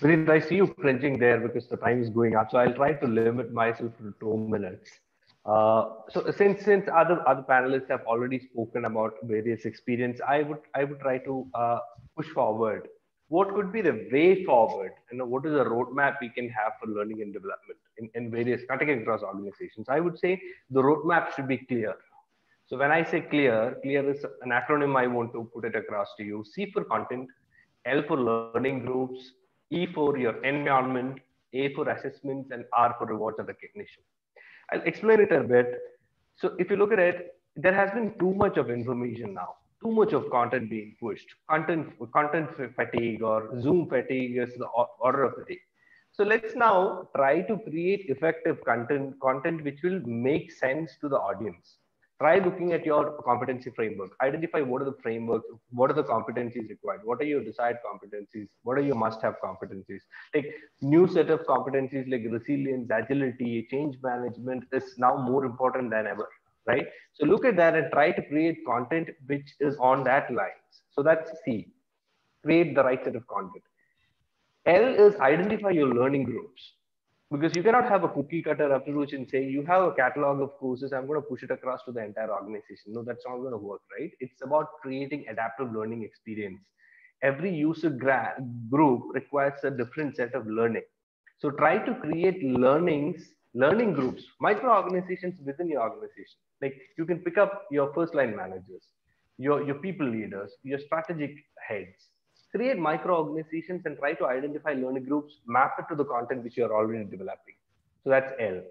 Vineet, I see you cringing there because the time is going up. So I'll try to limit myself to 2 minutes. So since other panelists have already spoken about various experience, I would try to push forward. What could be the way forward? What is the roadmap we can have for learning and development in various cutting across organizations? I would say the roadmap should be clear. So when I say clear is an acronym I want to put it across to you. C for content, L for learning groups, E for your environment, A for assessments, and R for rewards and recognition. I'll explain it a bit. So if you look at it, there has been too much of information now, too much of content being pushed. Content fatigue or Zoom fatigue is the order of the day. So let's now try to create effective content which will make sense to the audience. Try looking at your competency framework. Identify what are the frameworks, what are the competencies required, what are your desired competencies, what are your must-have competencies. Like new set of competencies like resilience, agility, change management is now more important than ever, right? So look at that and try to create content which is on that lines. So that's C, create the right set of content. L is identify your learning groups. Because you cannot have a cookie cutter approach and say, you have a catalog of courses, I'm going to push it across to the entire organization. No, that's not going to work, right? It's about creating adaptive learning experience. Every user group requires a different set of learning. So try to create learning groups, micro-organizations within your organization. Like you can pick up your first-line managers, your people leaders, your strategic heads. Create micro-organizations and try to identify learning groups, map it to the content which you are already developing. So that's L.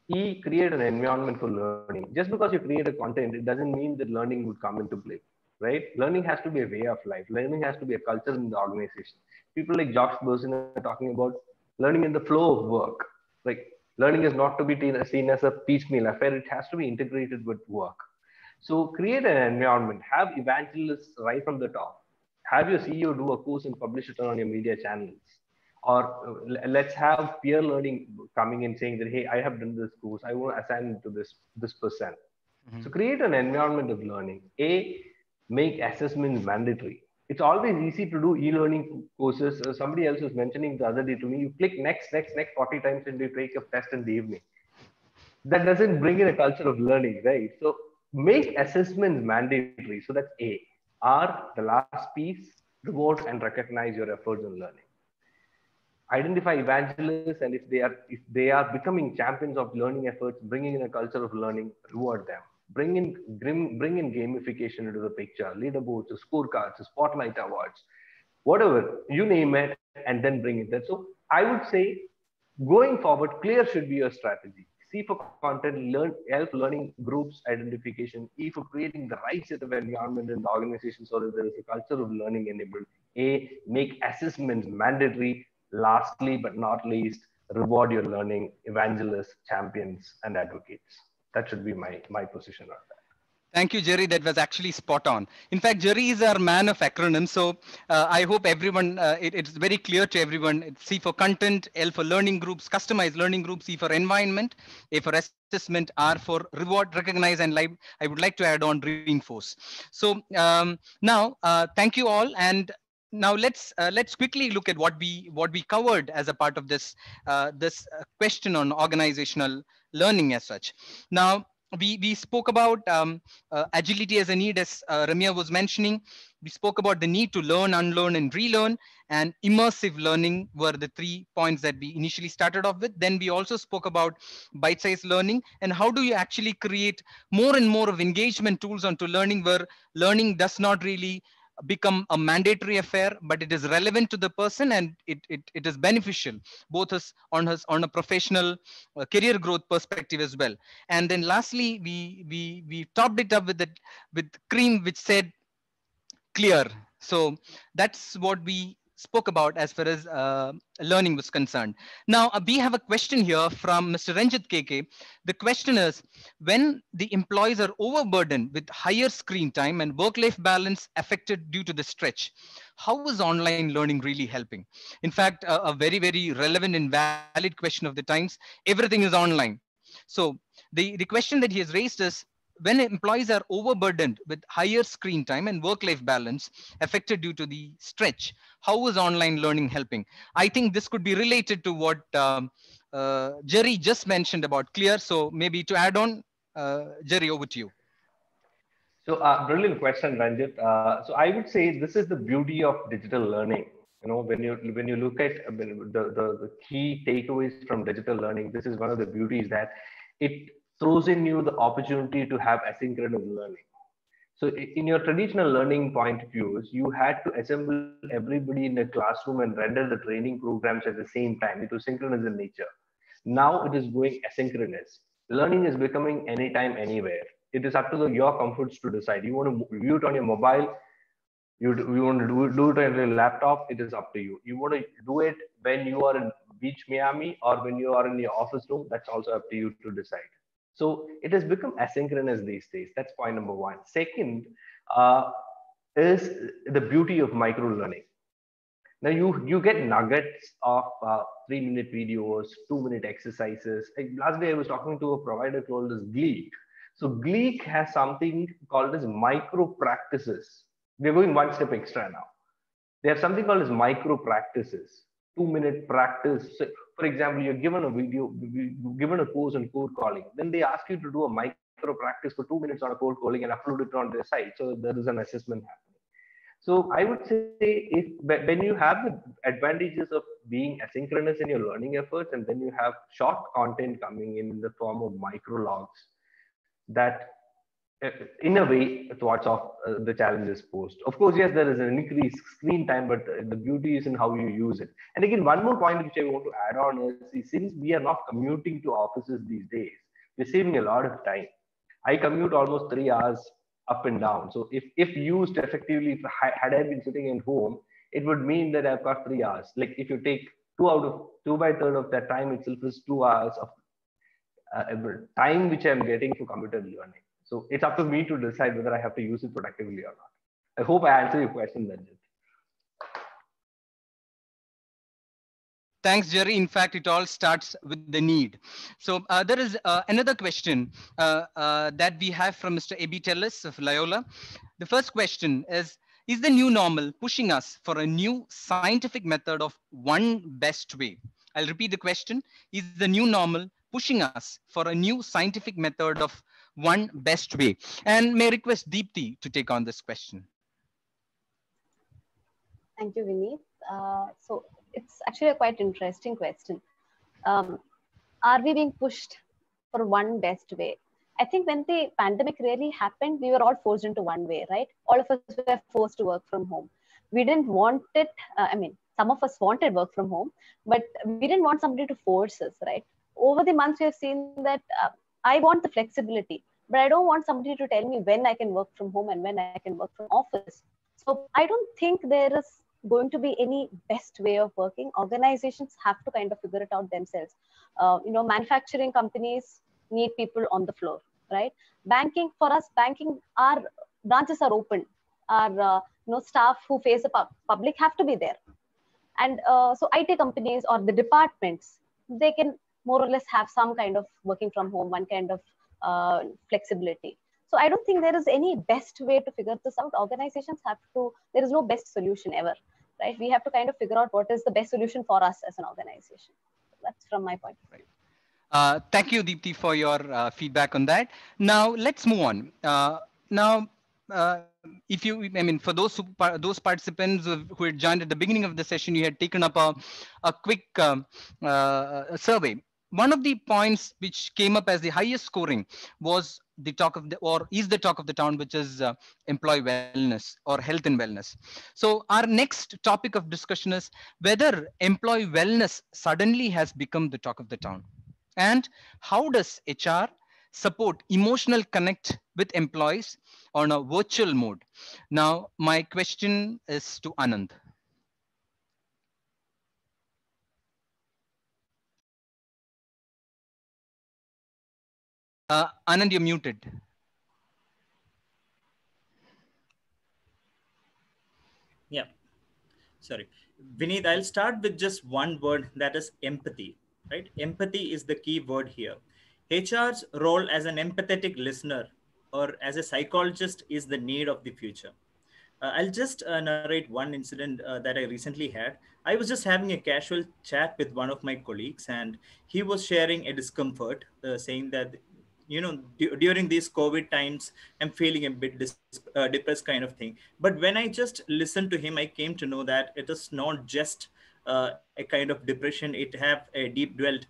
E, create an environment for learning. Just because you create a content, it doesn't mean that learning would come into play, right? Learning has to be a way of life. Learning has to be a culture in the organization. People like Jacques Bersin are talking about learning in the flow of work. Like learning is not to be seen as a piecemeal affair. It has to be integrated with work. So create an environment, have evangelists right from the top. Have your CEO do a course and publish it on your media channels. Or let's have peer learning coming and saying that, hey, I have done this course. I want to assign it to this person. Mm-hmm. So create an environment of learning. A, make assessments mandatory. It's always easy to do e-learning courses. Somebody else was mentioning the other day to me, you click next 40 times and you take a test in the evening. That doesn't bring in a culture of learning, right? So make assessments mandatory. So that's A. R, the last piece, reward and recognize your efforts in learning. Identify evangelists, and if they are becoming champions of learning efforts, bringing in a culture of learning, reward them. Bring in gamification into the picture, leaderboards, scorecards, spotlight awards, whatever, you name it, and then bring it there. So I would say, going forward, clear should be your strategy. C for content, help learning groups identification. E for creating the right set of environment in the organization so that there is a culture of learning enabled. A, make assessments mandatory. Lastly, but not least, reward your learning evangelists, champions, and advocates. That should be my position on that. Thank you, Jerry. That was actually spot on. In fact, Jerry is our man of acronyms. So I hope everyone, it's very clear to everyone. It's C for content, L for learning groups, customized learning groups, E for environment, A for assessment, R for reward, recognize, and I would like to add on reinforce. So now, thank you all. And now let's quickly look at what we covered as a part of this question on organizational learning as such. Now, we spoke about agility as a need, as Ramya was mentioning. We spoke about the need to learn, unlearn, and relearn, and immersive learning were the 3 points that we initially started off with. Then we also spoke about bite-sized learning and how do you actually create more and more of engagement tools onto learning, where learning does not really become a mandatory affair, but it is relevant to the person and it is beneficial both on a professional career growth perspective as well. And then lastly, we topped it up with cream, which said clear. So that's what we spoke about as far as learning was concerned. Now, we have a question here from Mr. Ranjit KK. The question is, when the employees are overburdened with higher screen time and work-life balance affected due to the stretch, how is online learning really helping? In fact, a very, very relevant and valid question of the times. Everything is online. So the question that he has raised is, when employees are overburdened with higher screen time and work-life balance affected due to the stretch, how is online learning helping? I think this could be related to what Jerry just mentioned about clear. So maybe to add on, Jerry, over to you. So brilliant question, Ranjit. So I would say this is the beauty of digital learning. You know, when you look at the key takeaways from digital learning, this is one of the beauties that it throws in you the opportunity to have asynchronous learning. So in your traditional learning point of views, you had to assemble everybody in a classroom and render the training programs at the same time. It was synchronous in nature. Now it is going asynchronous. Learning is becoming anytime, anywhere. It is up to your comforts to decide. You want to view it on your mobile, you want to do it on your laptop, it is up to you. You want to do it when you are in Beach Miami or when you are in your office room, that's also up to you to decide. So it has become asynchronous these days. That's point number one. Second is the beauty of micro learning. Now you get nuggets of 3-minute videos, 2-minute exercises. Like last day I was talking to a provider called as Gleek. So Gleek has something called as micro practices. We're going one step extra now. They have something called as micro practices. 2-minute practice. So, for example, you're given a video, you're given a course on cold calling. Then they ask you to do a micro practice for 2 minutes on a cold calling and upload it on their site. So there is an assessment happening. So I would say if when you have the advantages of being asynchronous in your learning efforts, and then you have short content coming in the form of micro logs, that in a way thwarts off the challenges posed. Of course, yes, there is an increased screen time, but the beauty is in how you use it. And again, one more point which I want to add on is since we are not commuting to offices these days, we're saving a lot of time. I commute almost 3 hours up and down. So if used effectively, if had I been sitting at home, it would mean that I've got 3 hours. Like if you take 2/3 of that time itself is 2 hours of time which I'm getting for computer learning. So it's up to me to decide whether I have to use it productively or not. I hope I answered your question, Ranjit. Thanks, Jerry. In fact, it all starts with the need. So there is another question that we have from Mr. A.B. Tellis of Loyola. The first question is the new normal pushing us for a new scientific method of one best way? I'll repeat the question. Is the new normal pushing us for a new scientific method of one best way? And may I request Deepti to take on this question. Thank you, Vineet. So it's actually a quite interesting question. Are we being pushed for one best way? I think when the pandemic really happened, we were all forced into one way, right? All of us were forced to work from home. We didn't want it. I mean, some of us wanted work from home, but we didn't want somebody to force us, right? Over the months, we have seen that I want the flexibility, but I don't want somebody to tell me when I can work from home and when I can work from office. So I don't think there is going to be any best way of working. Organizations have to kind of figure it out themselves. Manufacturing companies need people on the floor, right? Banking, for us, our branches are open. Our staff who face the public have to be there. And so IT companies or the departments, they can more or less have some kind of working from home, one kind of flexibility. So I don't think there is any best way to figure this out. Organizations have to, there is no best solution ever, right? We have to kind of figure out what is the best solution for us as an organization. That's from my point of view. Thank you, Deepti, for your feedback on that. Now, let's move on. For those participants who had joined at the beginning of the session, you had taken up a quick survey. One of the points which came up as the highest scoring was the talk of the town, which is employee wellness or health and wellness. So our next topic of discussion is whether employee wellness suddenly has become the talk of the town, and how does HR support emotional connect with employees on a virtual mode. Now, my question is to Anand. Anand, you're muted. Yeah, sorry. Vineet, I'll start with just one word, that is empathy, right? Empathy is the key word here. HR's role as an empathetic listener or as a psychologist is the need of the future. I'll just narrate one incident that I recently had. I was just having a casual chat with one of my colleagues, and he was sharing a discomfort, saying that, during these COVID times, I'm feeling a bit depressed kind of thing. But when I just listened to him, I came to know that it is not just a kind of depression. It have a deep dwelt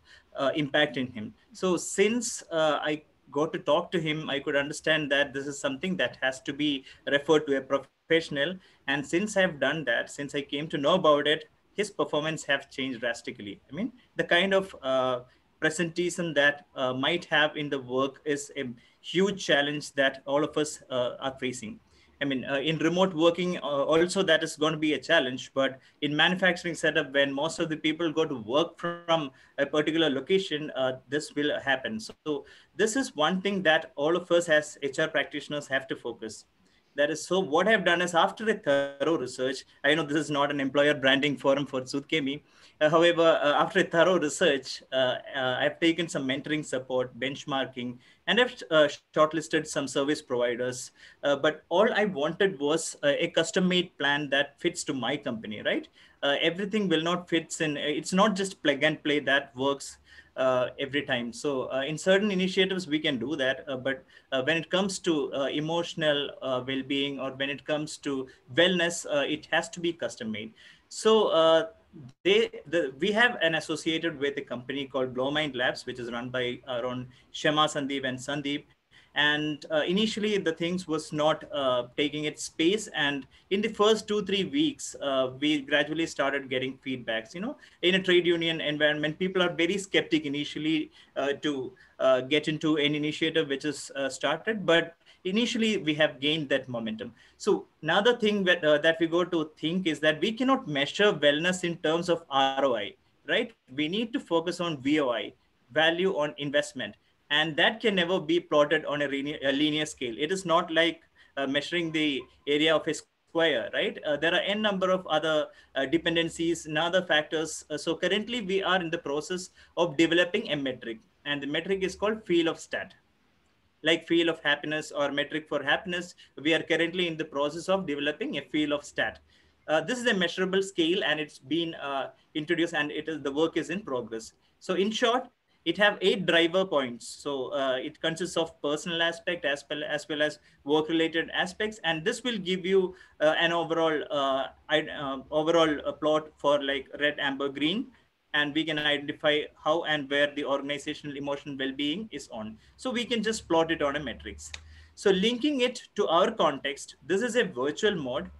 impact in him. So since I got to talk to him, I could understand that this is something that has to be referred to a professional. And since I've done that, since I came to know about it, his performance have changed drastically. I mean, the kind of presenteeism that might have in the work is a huge challenge that all of us are facing. I mean, in remote working, also that is going to be a challenge. But in manufacturing setup, when most of the people go to work from a particular location, this will happen. So this is one thing that all of us as HR practitioners have to focus. That is, so what I've done is, after a thorough research, I know this is not an employer branding forum for Sudhkemi. However, after a thorough research, I've taken some mentoring support, benchmarking, and I've shortlisted some service providers. But all I wanted was a custom-made plan that fits to my company, right? Everything will not fit in. It's not just plug and play that works. every time. So in certain initiatives, we can do that. But when it comes to emotional well-being, or when it comes to wellness, it has to be custom made. So we have an associated with a company called Blowmind Labs, which is run by our own Shema, Sandeep, and Sandeep. And initially, the things was not taking its space. And in the first 2-3 weeks, we gradually started getting feedbacks. In a trade union environment, people are very skeptic initially to get into an initiative which is started. But initially, we have gained that momentum. So another thing that we go to think is that we cannot measure wellness in terms of ROI, right? We need to focus on VOI, value on investment. And that can never be plotted on a linear scale. It is not like measuring the area of a square, right? There are n number of other dependencies and other factors. So currently, we are in the process of developing a metric, and the metric is called feel of stat. Like feel of happiness or metric for happiness, we are currently in the process of developing a feel of stat. This is a measurable scale, and it's been introduced, and the work is in progress. So in short, it have 8 driver points. So it consists of personal aspect as well as work related aspects, and this will give you an overall plot for like red, amber, green, and we can identify how and where the organizational emotional well-being is on. So we can just plot it on a matrix. So linking it to our context, this is a virtual mode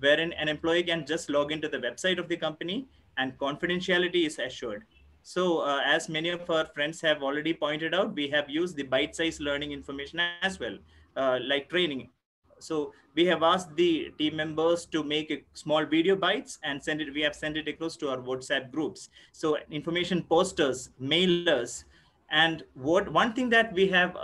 wherein an employee can just log into the website of the company and confidentiality is assured. So as many of our friends have already pointed out, we have used the bite-sized learning information as well, like training. So we have asked the team members to make a small video bites and send it. We have sent it across to our WhatsApp groups. So information posters, mailers, and one thing that we have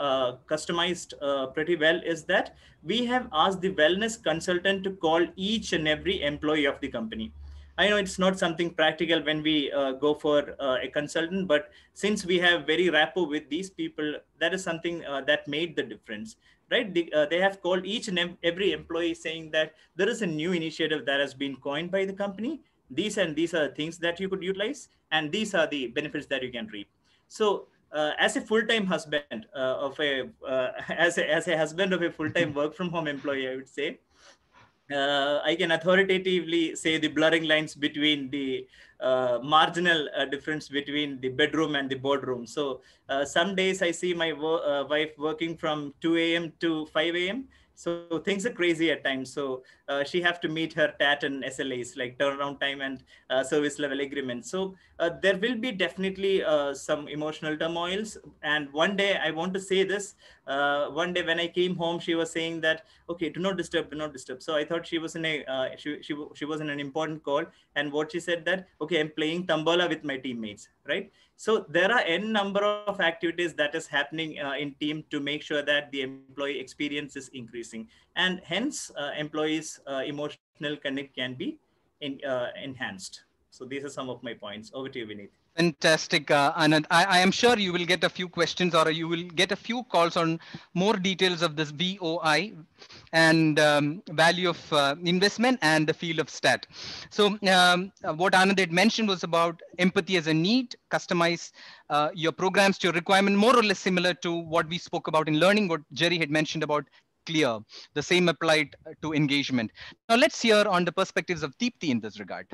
customized pretty well is that we have asked the wellness consultant to call each and every employee of the company. I know it's not something practical when we go for a consultant, but since we have very rapport with these people, that is something that made the difference, right? They have called each and every employee saying that there is a new initiative that has been coined by the company. These and these are things that you could utilize, and these are the benefits that you can reap. So as a full-time husband as a husband of a full-time work from home employee, I would say, I can authoritatively say the blurring lines between the marginal difference between the bedroom and the boardroom. So some days I see my wife working from 2 a.m. to 5 a.m. So things are crazy at times. So she have to meet her TAT and SLAs, like turnaround time and service level agreements. So there will be definitely some emotional turmoils. And one day I want to say this, one day when I came home, she was saying that, okay, do not disturb, do not disturb. So I thought she was in a, she was in an important call. And what she said that, okay, I'm playing Tambola with my teammates, right? So there are n number of activities that is happening in team to make sure that the employee experience is increasing. And hence employees emotional connect can be enhanced. So these are some of my points. Over to you, Vineet. Fantastic, Anand. I am sure you will get a few questions, or you will get a few calls on more details of this VOI and value of investment and the field of stat. So what Anand had mentioned was about empathy as a need, customize your programs to your requirement, more or less similar to what we spoke about in learning, what Jerry had mentioned about clear. The same applied to engagement. Now let's hear on the perspectives of Deepti in this regard.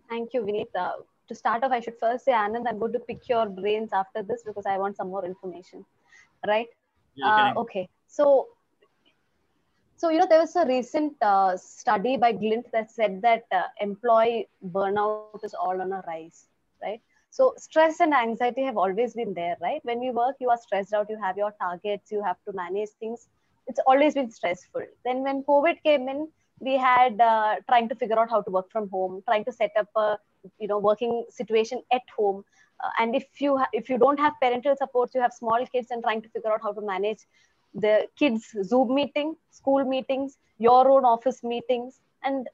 Thank you, Vineet. To start off, I should first say, Anand, I'm going to pick your brains after this because I want some more information, right? Okay. So there was a recent study by Glint that said that employee burnout is all on a rise, right? So stress and anxiety have always been there, right? When we work, you are stressed out, you have your targets, you have to manage things. It's always been stressful. Then when COVID came in, we had trying to figure out how to work from home, trying to set up a working situation at home. And if you don't have parental support, you have small kids and trying to figure out how to manage the kids' Zoom meeting, school meetings, your own office meetings, and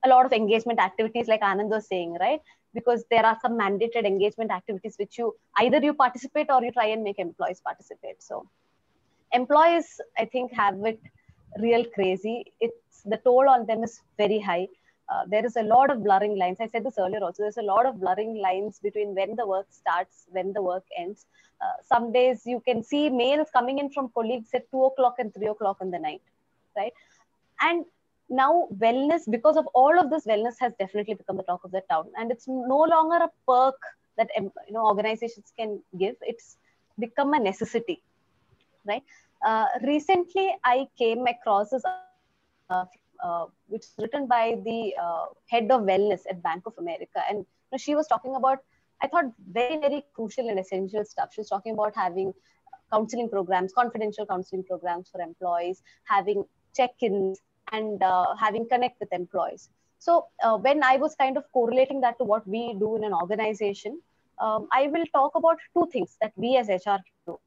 a lot of engagement activities like Anand was saying, right? Because there are some mandated engagement activities which either you participate or you try and make employees participate. So employees, I think, have it real crazy. The toll on them is very high. there is a lot of blurring lines. I said this earlier also. There's a lot of blurring lines between when the work starts, when the work ends. Some days you can see mails coming in from colleagues at 2 o'clock and 3 o'clock in the night, right? And now wellness, because of all of this, wellness has definitely become the talk of the town, and it's no longer a perk that organizations can give. It's become a necessity, right? Recently, I came across this, which is written by the head of wellness at Bank of America, and she was talking about, I thought, very, very crucial and essential stuff. She was talking about having counseling programs, confidential counseling programs for employees, having check-ins, and having connect with employees. So when I was kind of correlating that to what we do in an organization, I will talk about two things that we as HR do.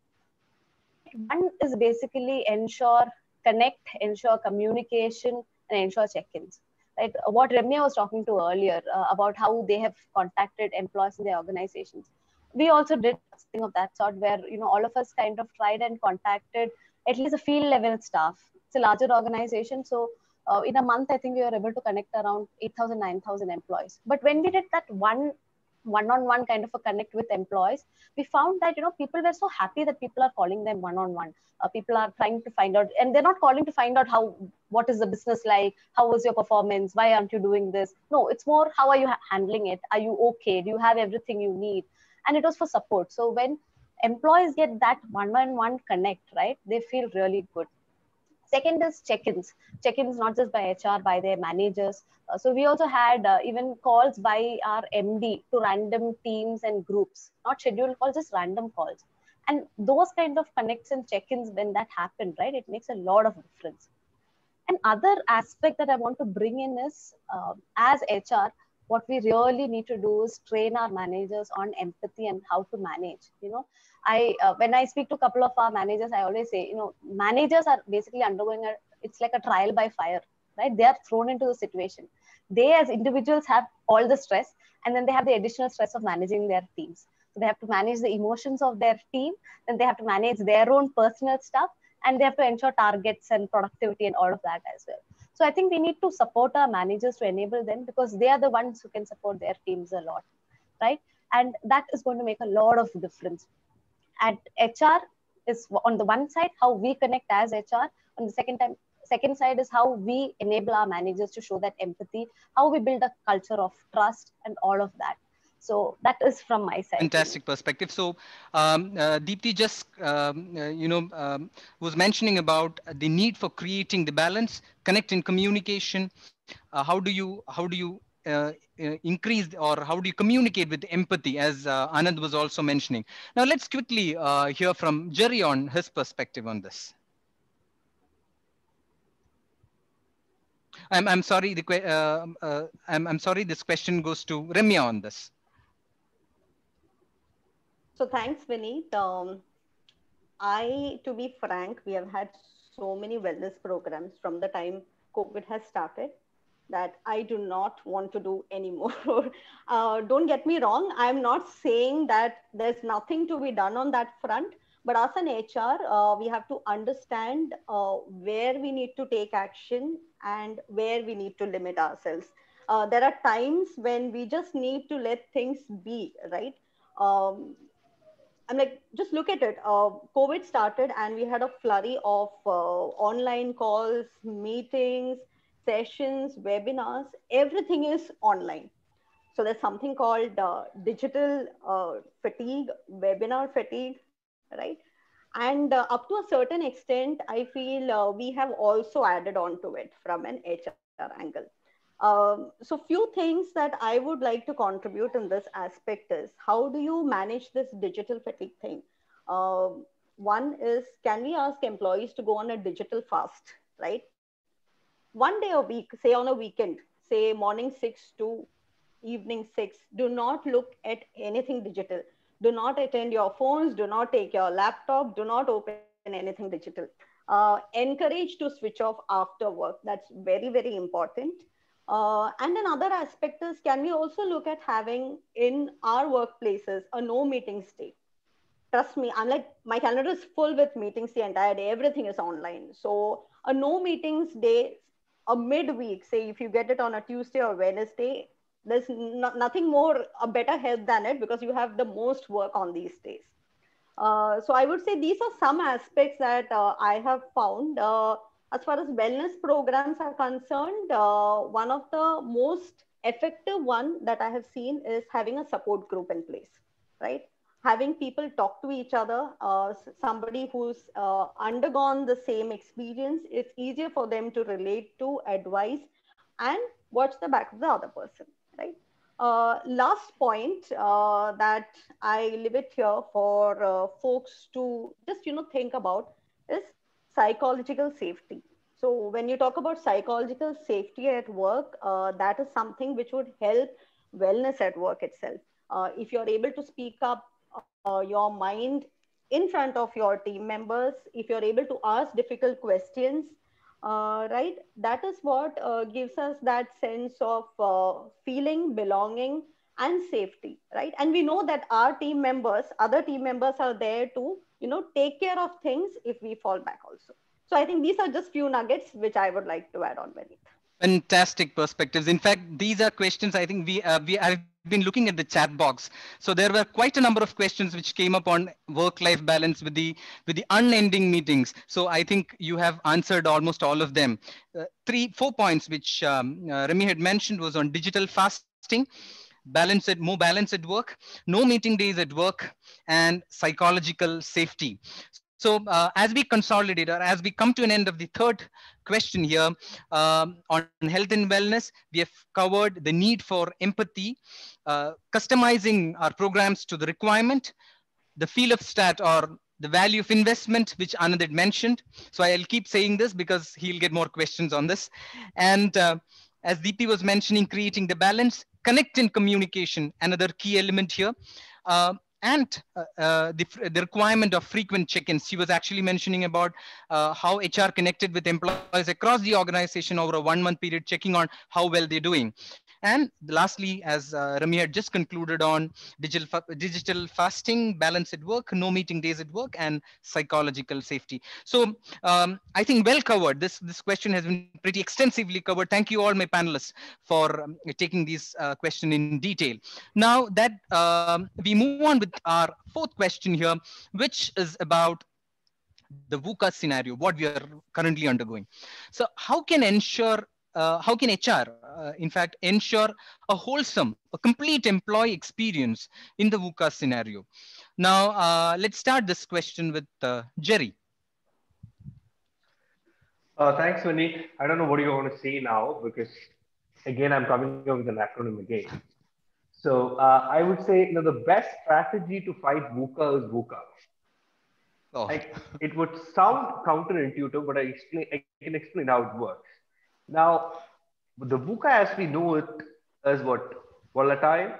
One is basically ensure connect, ensure communication, and ensure check-ins. Right? What Ramya was talking to earlier about how they have contacted employees in their organizations. We also did something of that sort, where all of us kind of tried and contacted at least a field level staff. It's a larger organization, so in a month, I think we were able to connect around 8,000, 9,000 employees. But when we did that one-on-one kind of a connect with employees, we found that people were so happy that people are calling them one-on-one. People are trying to find out, and they're not calling to find out what is the business like, how was your performance, why aren't you doing this? No, it's more, how are you handling it? Are you okay? Do you have everything you need? And it was for support. So when employees get that one-on-one connect, right, they feel really good. Second is check-ins. Check-ins not just by HR, by their managers. So we also had even calls by our MD to random teams and groups, not scheduled calls, just random calls. And those kind of connects and check-ins, when that happened, right, it makes a lot of difference. And other aspect that I want to bring in is, as HR, what we really need to do is train our managers on empathy and how to manage. When I speak to a couple of our managers, I always say, managers are basically undergoing it's like a trial by fire, right? They are thrown into the situation. They as individuals have all the stress, and then they have the additional stress of managing their teams. So they have to manage the emotions of their team, then they have to manage their own personal stuff, and they have to ensure targets and productivity and all of that as well. So I think we need to support our managers to enable them, because they are the ones who can support their teams a lot, right? And that is going to make a lot of difference. And HR is on the one side, how we connect as HR. On the second side is how we enable our managers to show that empathy, how we build a culture of trust and all of that. So that is from my side. Fantastic perspective. So Deepti just was mentioning about the need for creating the balance, connect and communication. How do you increase, or how do you communicate with empathy, as Anand was also mentioning? Now let's quickly hear from Jerry on his perspective on this. I'm sorry. I'm sorry. This question goes to Ramya on this. So thanks, Vineet. To be frank, we have had so many wellness programs from the time COVID has started that I do not want to do anymore. Don't get me wrong. I'm not saying that there's nothing to be done on that front, but as an HR, we have to understand where we need to take action and where we need to limit ourselves. There are times when we just need to let things be, right? I'm like, just look at it. COVID started and we had a flurry of online calls, meetings, sessions, webinars. Everything is online. So there's something called digital fatigue, webinar fatigue, right? And up to a certain extent, I feel we have also added on to it from an HR angle. So few things that I would like to contribute in this aspect is, how do you manage this digital fatigue thing? One is, can we ask employees to go on a digital fast, right? One day a week, say on a weekend, say morning 6 to evening 6, do not look at anything digital. Do not attend your phones, do not take your laptop, do not open anything digital. Encourage to switch off after work. That's very, very important. And another aspect is, can we also look at having in our workplaces a no meetings day? Trust me, I'm like, my calendar is full with meetings the entire day. Everything is online. So a no meetings day a midweek, say if you get it on a Tuesday or Wednesday, there's nothing more a better help than it, because you have the most work on these days. So I would say these are some aspects that I have found. As far as wellness programs are concerned, one of the most effective one that I have seen is having a support group in place, right? Having people talk to each other, somebody who's undergone the same experience, it's easier for them to relate to, advise, and watch the back of the other person, right? Last point that I leave it here for folks to just think about is psychological safety. So when you talk about psychological safety at work, that is something which would help wellness at work itself. If you're able to speak up your mind in front of your team members, if you're able to ask difficult questions, right, that is what gives us that sense of feeling belonging and safety, right? And we know that our team members, other team members are there to take care of things if we fall back also. So I think these are just few nuggets which I would like to add on, Vineet. Fantastic perspectives. In fact, these are questions I think I've been looking at the chat box. So there were quite a number of questions which came up on work-life balance with the unending meetings. So I think you have answered almost all of them. 4 points which Remy had mentioned was on digital fasting, more balance at work, no meeting days at work, and psychological safety. So as we consolidate, or as we come to an end of the third question here on health and wellness, we have covered the need for empathy, customizing our programs to the requirement, the feel of stat or the value of investment, which Anand had mentioned. So I'll keep saying this because he'll get more questions on this. And as Deepti was mentioning, creating the balance, connect in communication, another key element here. And the requirement of frequent check-ins. She was actually mentioning about how HR connected with employees across the organization over a 1-month period, checking on how well they're doing. And lastly, as Remy had just concluded on digital fasting, balance at work, no meeting days at work, and psychological safety. So I think well covered. This question has been pretty extensively covered. Thank you all my panelists for taking these questions in detail. Now that we move on with our fourth question here, which is about the VUCA scenario, what we are currently undergoing. So how can HR, in fact, ensure a wholesome, a complete employee experience in the VUCA scenario? Now, let's start this question with Jerry. Thanks, Vineet. I don't know what you want to say now, because again, I'm coming up with an acronym again. So I would say, the best strategy to fight VUCA is VUCA. Oh. It would sound counterintuitive, but I can explain how it works. Now, the VUCA as we know it is what? Volatile,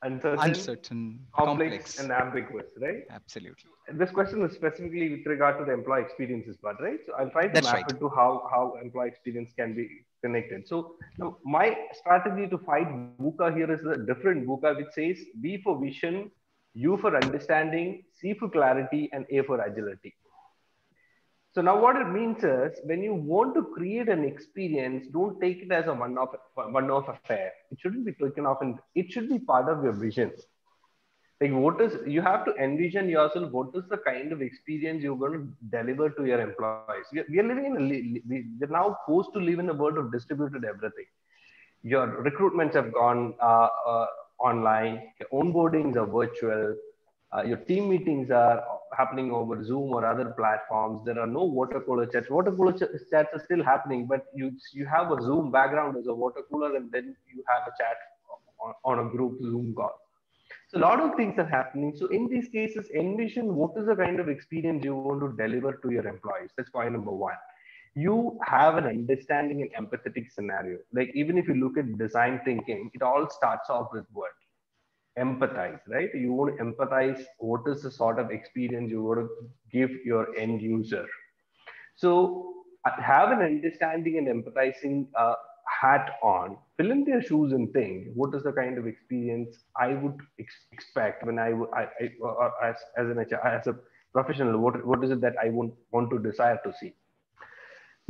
uncertain, complex, and ambiguous, right? Absolutely. This question is specifically with regard to the employee experiences part, right? So I'll try to map it to how employee experience can be connected. So now my strategy to fight VUCA here is a different VUCA, which says V for vision, U for understanding, C for clarity, and A for agility. So now what it means is, when you want to create an experience, don't take it as a one-off affair. It shouldn't be taken off, and it should be part of your vision. Like, you have to envision yourself, what is the kind of experience you're going to deliver to your employees. We are living we're now forced to live in a world of distributed everything. Your recruitments have gone online, your onboardings are virtual, your team meetings are happening over Zoom or other platforms. There are no water cooler chats. Water cooler chats are still happening, but you have a Zoom background as a water cooler, and then you have a chat on a group Zoom call. So a lot of things are happening. So in these cases, envision what is the kind of experience you want to deliver to your employees. That's point number one. You have an understanding and empathetic scenario. Like, even if you look at design thinking, it all starts off with what? Empathize, right? You want to empathize what is the sort of experience you want to give your end user. So have an understanding and empathizing hat on, fill in their shoes and think, what is the kind of experience I would expect when as a professional, what is it that I want to desire to see?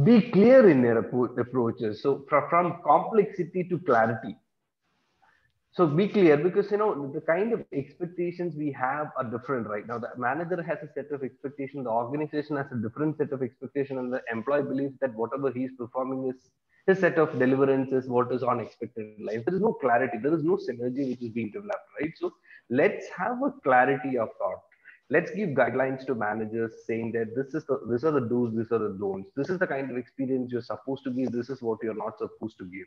Be clear in their approaches. So from complexity to clarity. So be clear, because the kind of expectations we have are different right now. The manager has a set of expectations, the organization has a different set of expectations, and the employee believes that whatever he's performing is his set of deliverances, what is on expected life. There is no clarity, there is no synergy which is being developed, right? So let's have a clarity of thought. Let's give guidelines to managers saying that these are the do's, these are the don'ts. This is the kind of experience you're supposed to give. This is what you're not supposed to give.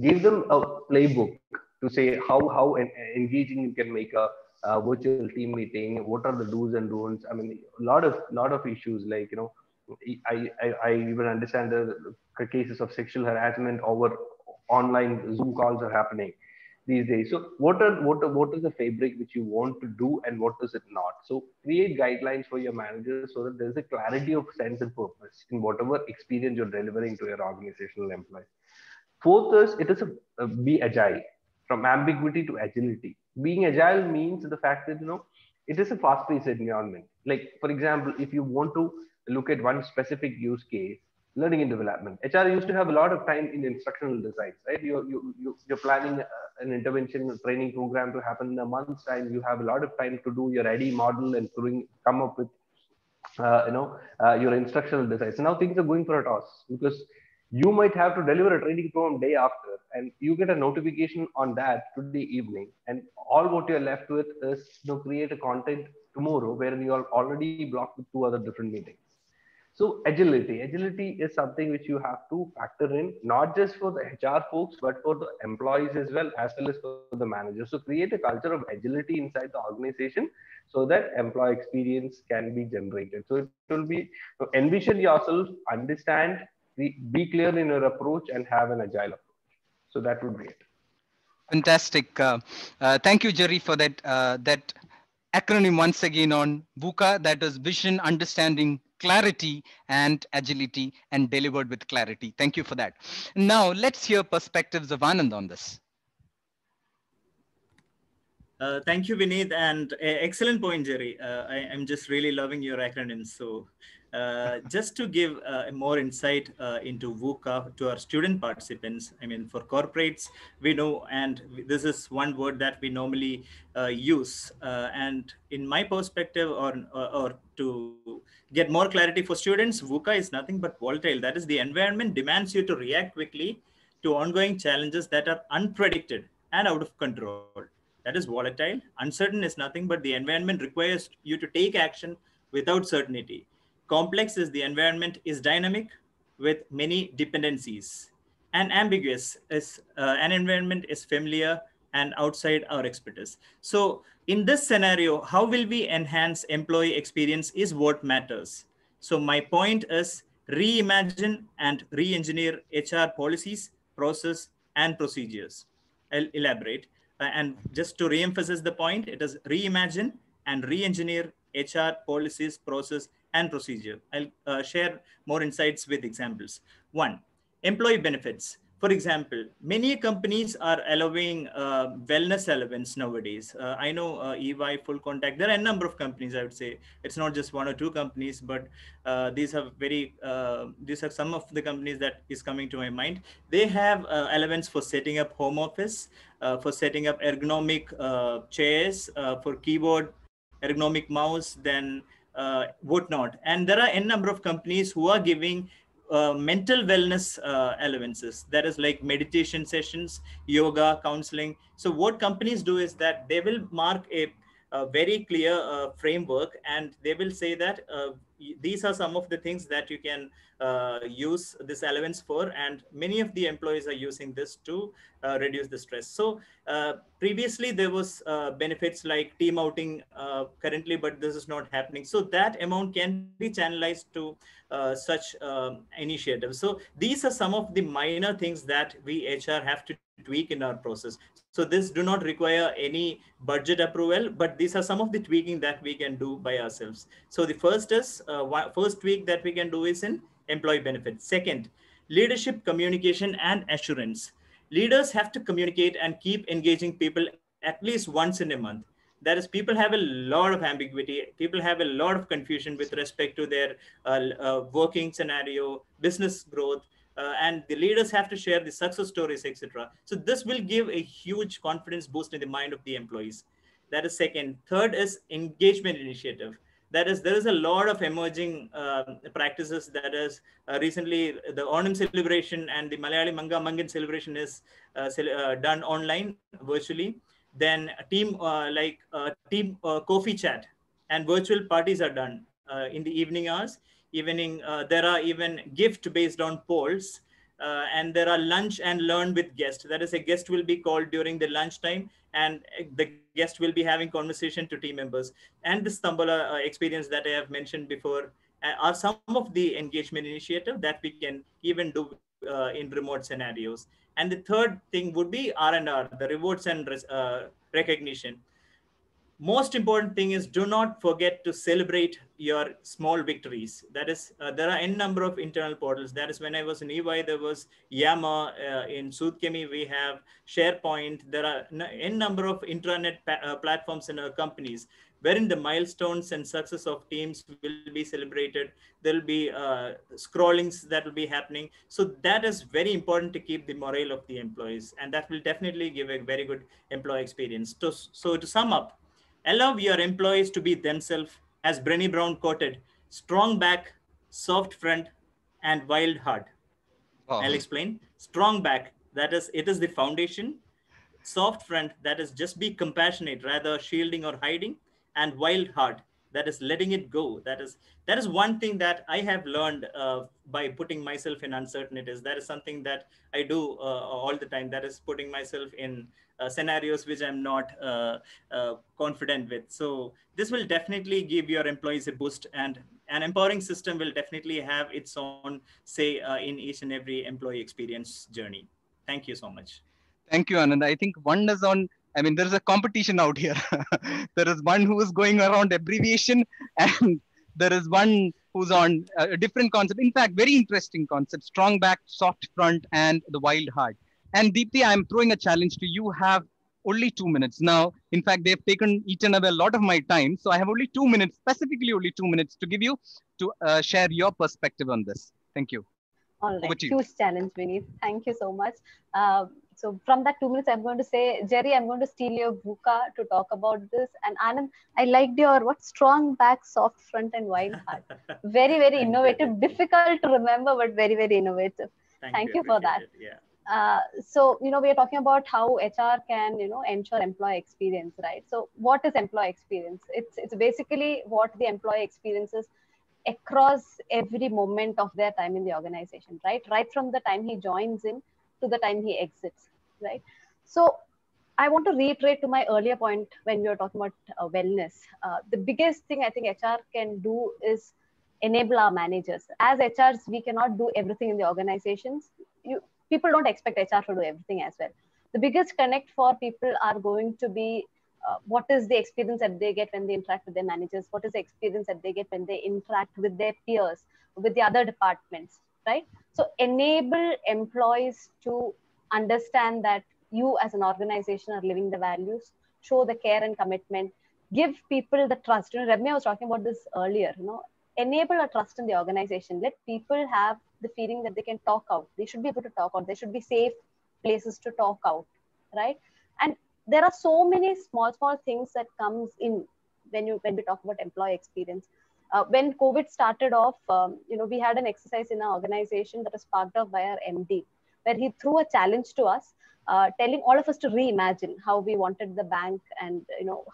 Give them a playbook to say how engaging you can make a virtual team meeting. What are the do's and don'ts? I mean, a lot of issues, like I even understand the cases of sexual harassment over online Zoom calls are happening these days. So what is the fabric which you want to do and what is it not? So create guidelines for your managers so that there's a clarity of sense and purpose in whatever experience you're delivering to your organizational employees. Fourth is it is be agile, from ambiguity to agility. Being agile means the fact that it is a fast-paced environment. Like for example, if you want to look at one specific use case, learning and development. HR used to have a lot of time in instructional designs, right? You're planning an intervention training program to happen in a month's time. You have a lot of time to do your ready model and come up with your instructional designs. So now things are going for a toss because you might have to deliver a training program day after, and you get a notification on that today evening, and all what you're left with is create a content tomorrow where you are already blocked with 2 other different meetings. So agility is something which you have to factor in, not just for the HR folks, but for the employees as well as for the managers. So create a culture of agility inside the organization so that employee experience can be generated. So it will be envision yourself, understand, be clear in your approach, and have an agile approach. So that would be it. Fantastic. Thank you, Jerry, for that acronym once again on VUCA, that is vision, understanding, clarity, and agility, and delivered with clarity. Thank you for that. Now let's hear perspectives of Anand on this. Thank you, Vineet, and excellent point, Jerry. I'm just really loving your acronyms. So just to give more insight into VUCA to our student participants, I mean, for corporates, we know, and this is one word that we normally use. And in my perspective, or to get more clarity for students, VUCA is nothing but volatile. That is, the environment demands you to react quickly to ongoing challenges that are unpredicted and out of control. That is volatile. Uncertain is nothing but the environment requires you to take action without certainty. Complex is the environment is dynamic with many dependencies. And ambiguous is an environment is familiar and outside our expertise. So in this scenario, how will we enhance employee experience is what matters. So my point is reimagine and re-engineer HR policies, process, and procedures. I'll elaborate. And just to re-emphasize the point, it is reimagine and re-engineer HR policies, process, and procedure. I'll share more insights with examples. One, employee benefits. For example, many companies are allowing wellness allowance nowadays. I know EY, Full Contact, there are a number of companies, I would say. It's not just 1 or 2 companies, but these are some of the companies that is coming to my mind. They have allowance for setting up home office, for setting up ergonomic chairs, for keyboard, ergonomic mouse, then whatnot. And there are a number of companies who are giving mental wellness allowances, that is like meditation sessions, yoga, counseling. So what companies do is that they will mark a very clear framework, and they will say that these are some of the things that you can use this allowance for, and many of the employees are using this to reduce the stress. So previously there was benefits like team outing currently, but this is not happening. So that amount can be channelized to such initiatives. So these are some of the minor things that we HR have to tweak in our process. So this do not require any budget approval, but these are some of the tweaking that we can do by ourselves. So the first is first tweak that we can do is in employee benefits. Second, leadership, communication, and assurance. Leaders have to communicate and keep engaging people at least once in a month. That is, people have a lot of ambiguity. People have a lot of confusion with respect to their working scenario, business growth, and the leaders have to share the success stories, etc. So this will give a huge confidence boost in the mind of the employees. That is second. Third is engagement initiative. That is, there is a lot of emerging practices. That is, recently the Onam celebration and the Malayali Mangan celebration is done online, virtually. Then a team coffee chat and virtual parties are done in the evening hours. There are even gift based on polls, and there are lunch and learn with guests. That is, a guest will be called during the lunchtime, and the guest will be having conversation to team members. And this Tambala experience that I have mentioned before are some of the engagement initiative that we can even do in remote scenarios. And the third thing would be R&R, the rewards and recognition. Most important thing is, do not forget to celebrate your small victories. That is, there are n number of internal portals. That is, when I was in EY, there was Yammer. In Sudhkemi, we have SharePoint. There are n number of intranet platforms in our companies, wherein the milestones and success of teams will be celebrated. There will be scrollings that will be happening. So that is very important to keep the morale of the employees, and that will definitely give a very good employee experience. So to sum up, allow your employees to be themselves, as Brené Brown quoted: strong back, soft front, and wild heart. Oh. I'll explain. Strong back, that is, it is the foundation. Soft front, that is, just be compassionate, rather shielding or hiding. And wild heart, that is letting it go. That is one thing that I have learned by putting myself in uncertainties. That is something that I do all the time. That is putting myself in scenarios which I'm not confident with. So this will definitely give your employees a boost, and an empowering system will definitely have its own say in each and every employee experience journey. Thank you so much. Thank you, Anand. I think one is on, I mean, there's a competition out here. There is one who is going around abbreviation, and there is one who's on a different concept. In fact, very interesting concept: strong back, soft front, and the wild heart. And Deepti, I'm throwing a challenge to you. Have only 2 minutes now. In fact, they've eaten away a lot of my time. So I have only 2 minutes, specifically only 2 minutes to give you to share your perspective on this. Thank you. All right, huge challenge, Vineet. Thank you so much. So from that 2 minutes, I'm going to say, Jerry, I'm going to steal your VUCA to talk about this. And Anand, I liked your strong back, soft front, and wild heart. Very, very innovative. Difficult to remember, but very, very innovative. Thank you for that. Yeah. So, we are talking about how HR can, ensure employee experience, right? So what is employee experience? It's basically what the employee experiences across every moment of their time in the organization, right? Right from the time he joins in to the time he exits, right? So I want to reiterate to my earlier point when we were talking about wellness. The biggest thing I think HR can do is enable our managers. As HRs, we cannot do everything in the organizations. People don't expect HR to do everything as well. The biggest connect for people are going to be what is the experience that they get when they interact with their managers? What is the experience that they get when they interact with their peers, with the other departments, right? So enable employees to understand that you as an organization are living the values, show the care and commitment, give people the trust. Ramya was talking about this earlier, enable a trust in the organization. Let people have the feeling that they can talk out. They should be able to talk out. There should be safe places to talk out, right? And there are so many small things that comes in when we talk about employee experience. When COVID started off, we had an exercise in our organization that was sparked off by our MD, where he threw a challenge to us, telling all of us to reimagine how we wanted the bank and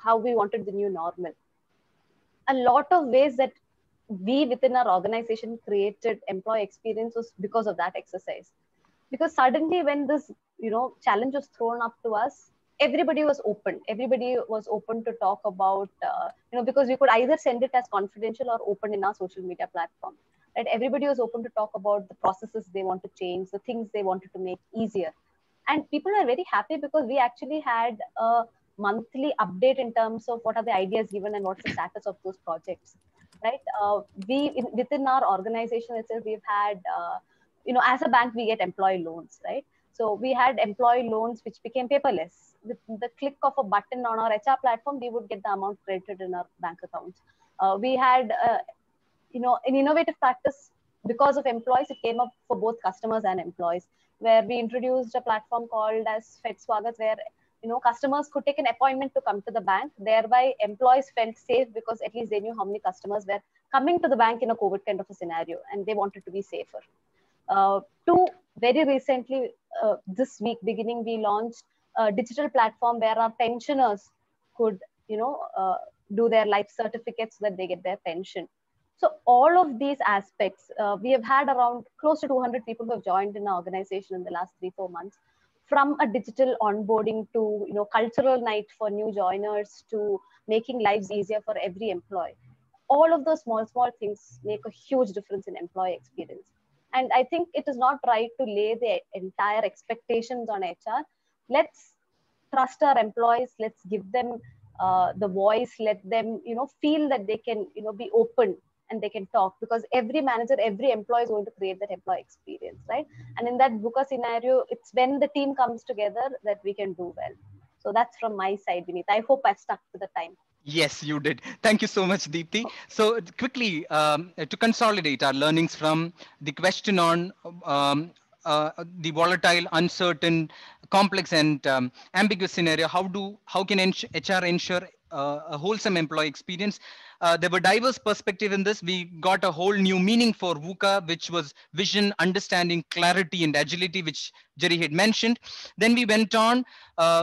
how we wanted the new normal. A lot of ways that we within our organization created employee experience was because of that exercise. Because suddenly when this challenge was thrown up to us, everybody was open. Everybody was open to talk about, because we could either send it as confidential or open in our social media platform. Right? Everybody was open to talk about the processes they want to change, the things they wanted to make easier. And people were very happy because we actually had a monthly update in terms of what are the ideas given and what's the status of those projects. Right? Within our organization itself, we've had, as a bank, we get employee loans, right? So we had employee loans which became paperless. With the click of a button on our HR platform, we would get the amount credited in our bank accounts. We had, an innovative practice because of employees. It came up for both customers and employees, where we introduced a platform called as Fed Swagat, where customers could take an appointment to come to the bank. Thereby, employees felt safe because at least they knew how many customers were coming to the bank in a COVID kind of a scenario, and they wanted to be safer. Two, very recently, this week beginning, we launched a digital platform where our pensioners could, do their life certificates so that they get their pension. So all of these aspects, we have had around close to 200 people who have joined in our organization in the last 3-4 months, from a digital onboarding to cultural night for new joiners to making lives easier for every employee. All of those small things make a huge difference in employee experience. And I think it is not right to lay the entire expectations on HR. Let's trust our employees. Let's give them the voice. Let them, feel that they can, be open and they can talk, because every manager, every employee is going to create that employee experience, right? And in that VUCA scenario, it's when the team comes together that we can do well. So that's from my side, Vineet. I hope I've stuck to the time. Yes, you did. Thank you so much, Deepti. So quickly, to consolidate our learnings from the question on the volatile, uncertain, complex, and ambiguous scenario, how can HR ensure a wholesome employee experience? There were diverse perspectives in this. We got a whole new meaning for VUCA, which was vision, understanding, clarity, and agility, which Jerry had mentioned. Then we went on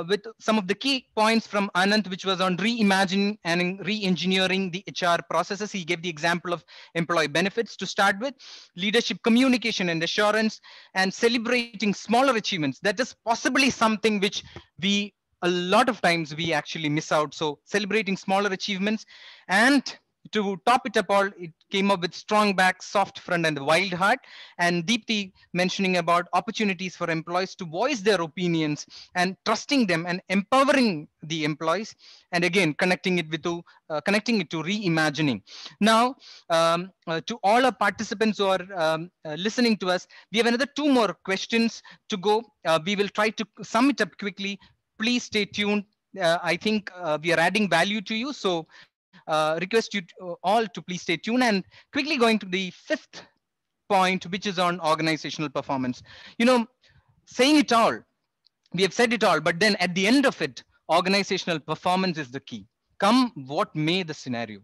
with some of the key points from Anand, which was on reimagining and re-engineering the HR processes. He gave the example of employee benefits to start with, leadership, communication, and assurance, and celebrating smaller achievements. That is possibly something which a lot of times we actually miss out. So celebrating smaller achievements, and to top it up all, it came up with strong back, soft front, and the wild heart. And Deepti mentioning about opportunities for employees to voice their opinions and trusting them and empowering the employees. And again, connecting it to reimagining. Now, to all our participants who are listening to us, we have another 2 more questions to go. We will try to sum it up quickly. Please stay tuned. I think we are adding value to you. So request you all to please stay tuned. And quickly going to the 5th point, which is on organizational performance. Saying it all, we have said it all, but then at the end of it, organizational performance is the key. Come what may the scenario.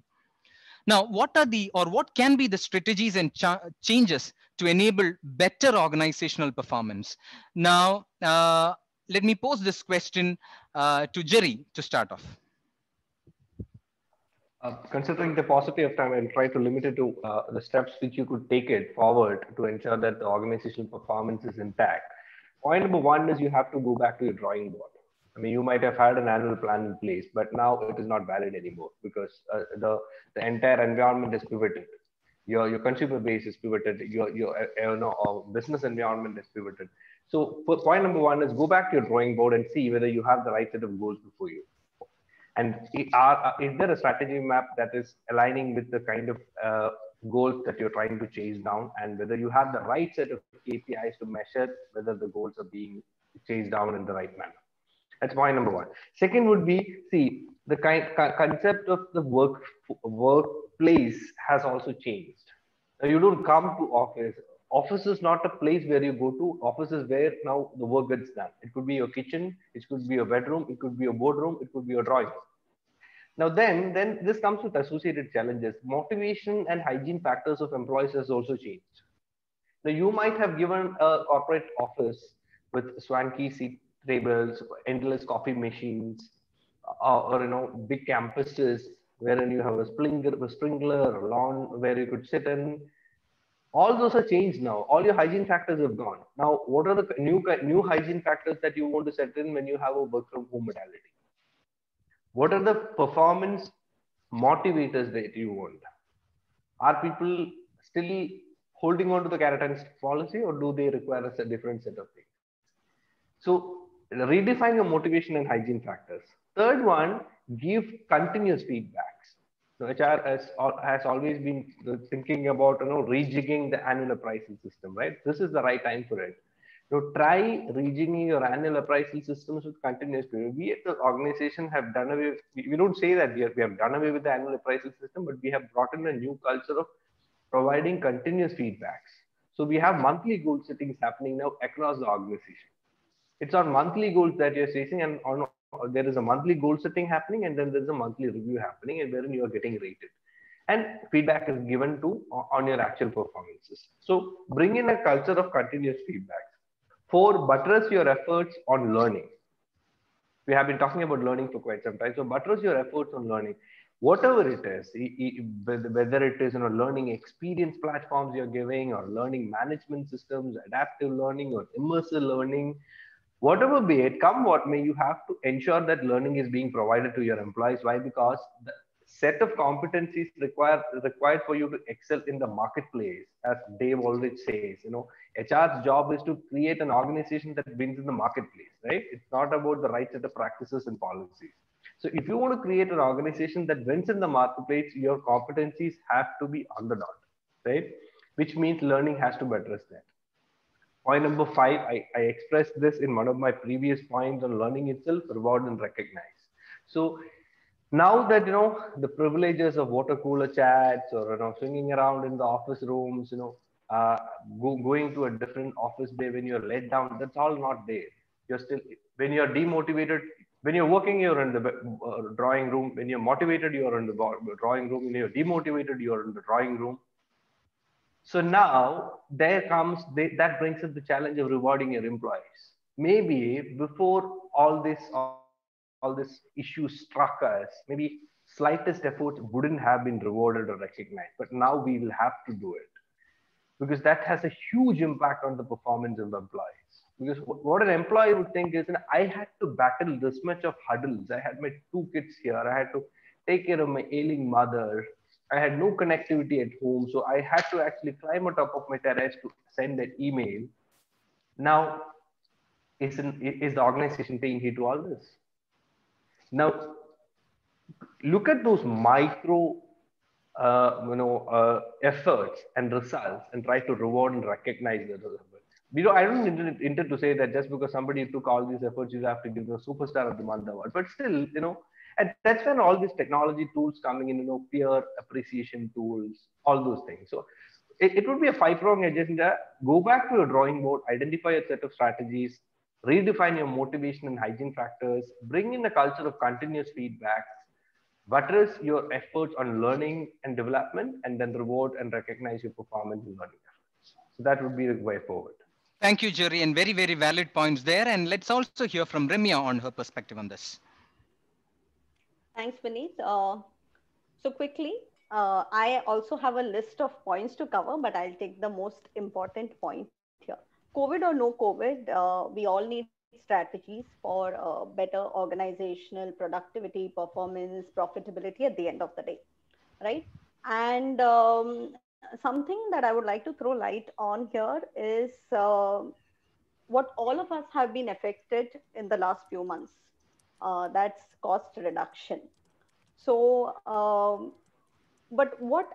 Now, what can be the strategies and changes to enable better organizational performance? Now, let me pose this question to Jerry to start off. Considering the paucity of time, I'll try to limit it to the steps which you could take it forward to ensure that the organizational performance is intact. Point number 1 is you have to go back to your drawing board. I mean, you might have had an annual plan in place, but now it is not valid anymore because the entire environment is pivoted. Your consumer base is pivoted. Your business environment is pivoted. So point number 1 is go back to your drawing board and see whether you have the right set of goals before you. And is there a strategy map that is aligning with the kind of goals that you're trying to chase down, and whether you have the right set of KPIs to measure whether the goals are being chased down in the right manner? That's point number 1. Second would be, see, the concept of the workplace has also changed. Now, you don't come to office. Office is not a place where you go to. Office is where now the work gets done. It could be your kitchen, it could be your bedroom, it could be your boardroom, it could be your drawing room. Now then this comes with associated challenges. Motivation and hygiene factors of employees has also changed. Now you might have given a corporate office with swanky seat tables, endless coffee machines, or big campuses wherein you have a sprinkler, a lawn where you could sit in. All those are changed now. All your hygiene factors have gone. Now, what are the new hygiene factors that you want to set in when you have a work from home modality? What are the performance motivators that you want? Are people still holding on to the carrot and stick policy, or do they require a different set of things? So redefine your motivation and hygiene factors. Third one, give continuous feedbacks. So HR has always been thinking about rejigging the annual pricing system, right? This is the right time for it. So try rejigging your annual appraisal systems with continuous period. We at the organization have done away. We don't say that we have done away with the annual appraisal system, but we have brought in a new culture of providing continuous feedbacks. So we have monthly goal settings happening now across the organization. It's on monthly goals that you're chasing, and on there is a monthly goal setting happening, and then there's a monthly review happening, and wherein you are getting rated, and feedback is given to on your actual performances. So bring in a culture of continuous feedback. 4, buttress your efforts on learning. We have been talking about learning for quite some time. So buttress your efforts on learning, whatever it is, whether it is learning experience platforms you're giving, or learning management systems, adaptive learning, or immersive learning, whatever be it, come what may, you have to ensure that learning is being provided to your employees. Why? Because the set of competencies required for you to excel in the marketplace, as Dave always says, HR's job is to create an organization that wins in the marketplace, right? It's not about the right set of practices and policies. So if you want to create an organization that wins in the marketplace, your competencies have to be on the dot, right? Which means learning has to address that. Point number 5, I expressed this in one of my previous points on learning itself: reward and recognize. So now that the privileges of water cooler chats, or swinging around in the office rooms, going to a different office day when you're let down, that's all not there. You're still, when you're demotivated, when you're working, you're in the drawing room. When you're motivated, you're in the drawing room. When you're demotivated, you're in the drawing room. So now there comes, that brings up the challenge of rewarding your employees. Maybe before all this issues struck us, maybe slightest efforts wouldn't have been rewarded or recognized, but now we will have to do it, because that has a huge impact on the performance of the employees. Because what an employee would think is, I had to battle this much of hurdles. I had my 2 kids here. I had to take care of my ailing mother. I had no connectivity at home. So I had to actually climb on top of my terrace to send that email. Now, is the organization paying heed to all this? Now, look at those micro efforts and results, and try to reward and recognize the result. I don't intend to say that just because somebody took all these efforts, you have to give the superstar of the month award. But still, and that's when all these technology tools coming in, peer appreciation tools, all those things. So it would be a 5-pronged agenda. Go back to your drawing board, identify a set of strategies, redefine your motivation and hygiene factors, bring in a culture of continuous feedback, buttress your efforts on learning and development, and then reward and recognize your performance in learning efforts. So that would be the way forward. Thank you, Jerry, and very, very valid points there. And let's also hear from Ramya on her perspective on this. Thanks, Vineet. So quickly, I also have a list of points to cover, but I'll take the most important point here. COVID or no COVID, we all need strategies for better organizational productivity, performance, profitability at the end of the day, right? And something that I would like to throw light on here is what all of us have been affected in the last few months. That's cost reduction. So, but what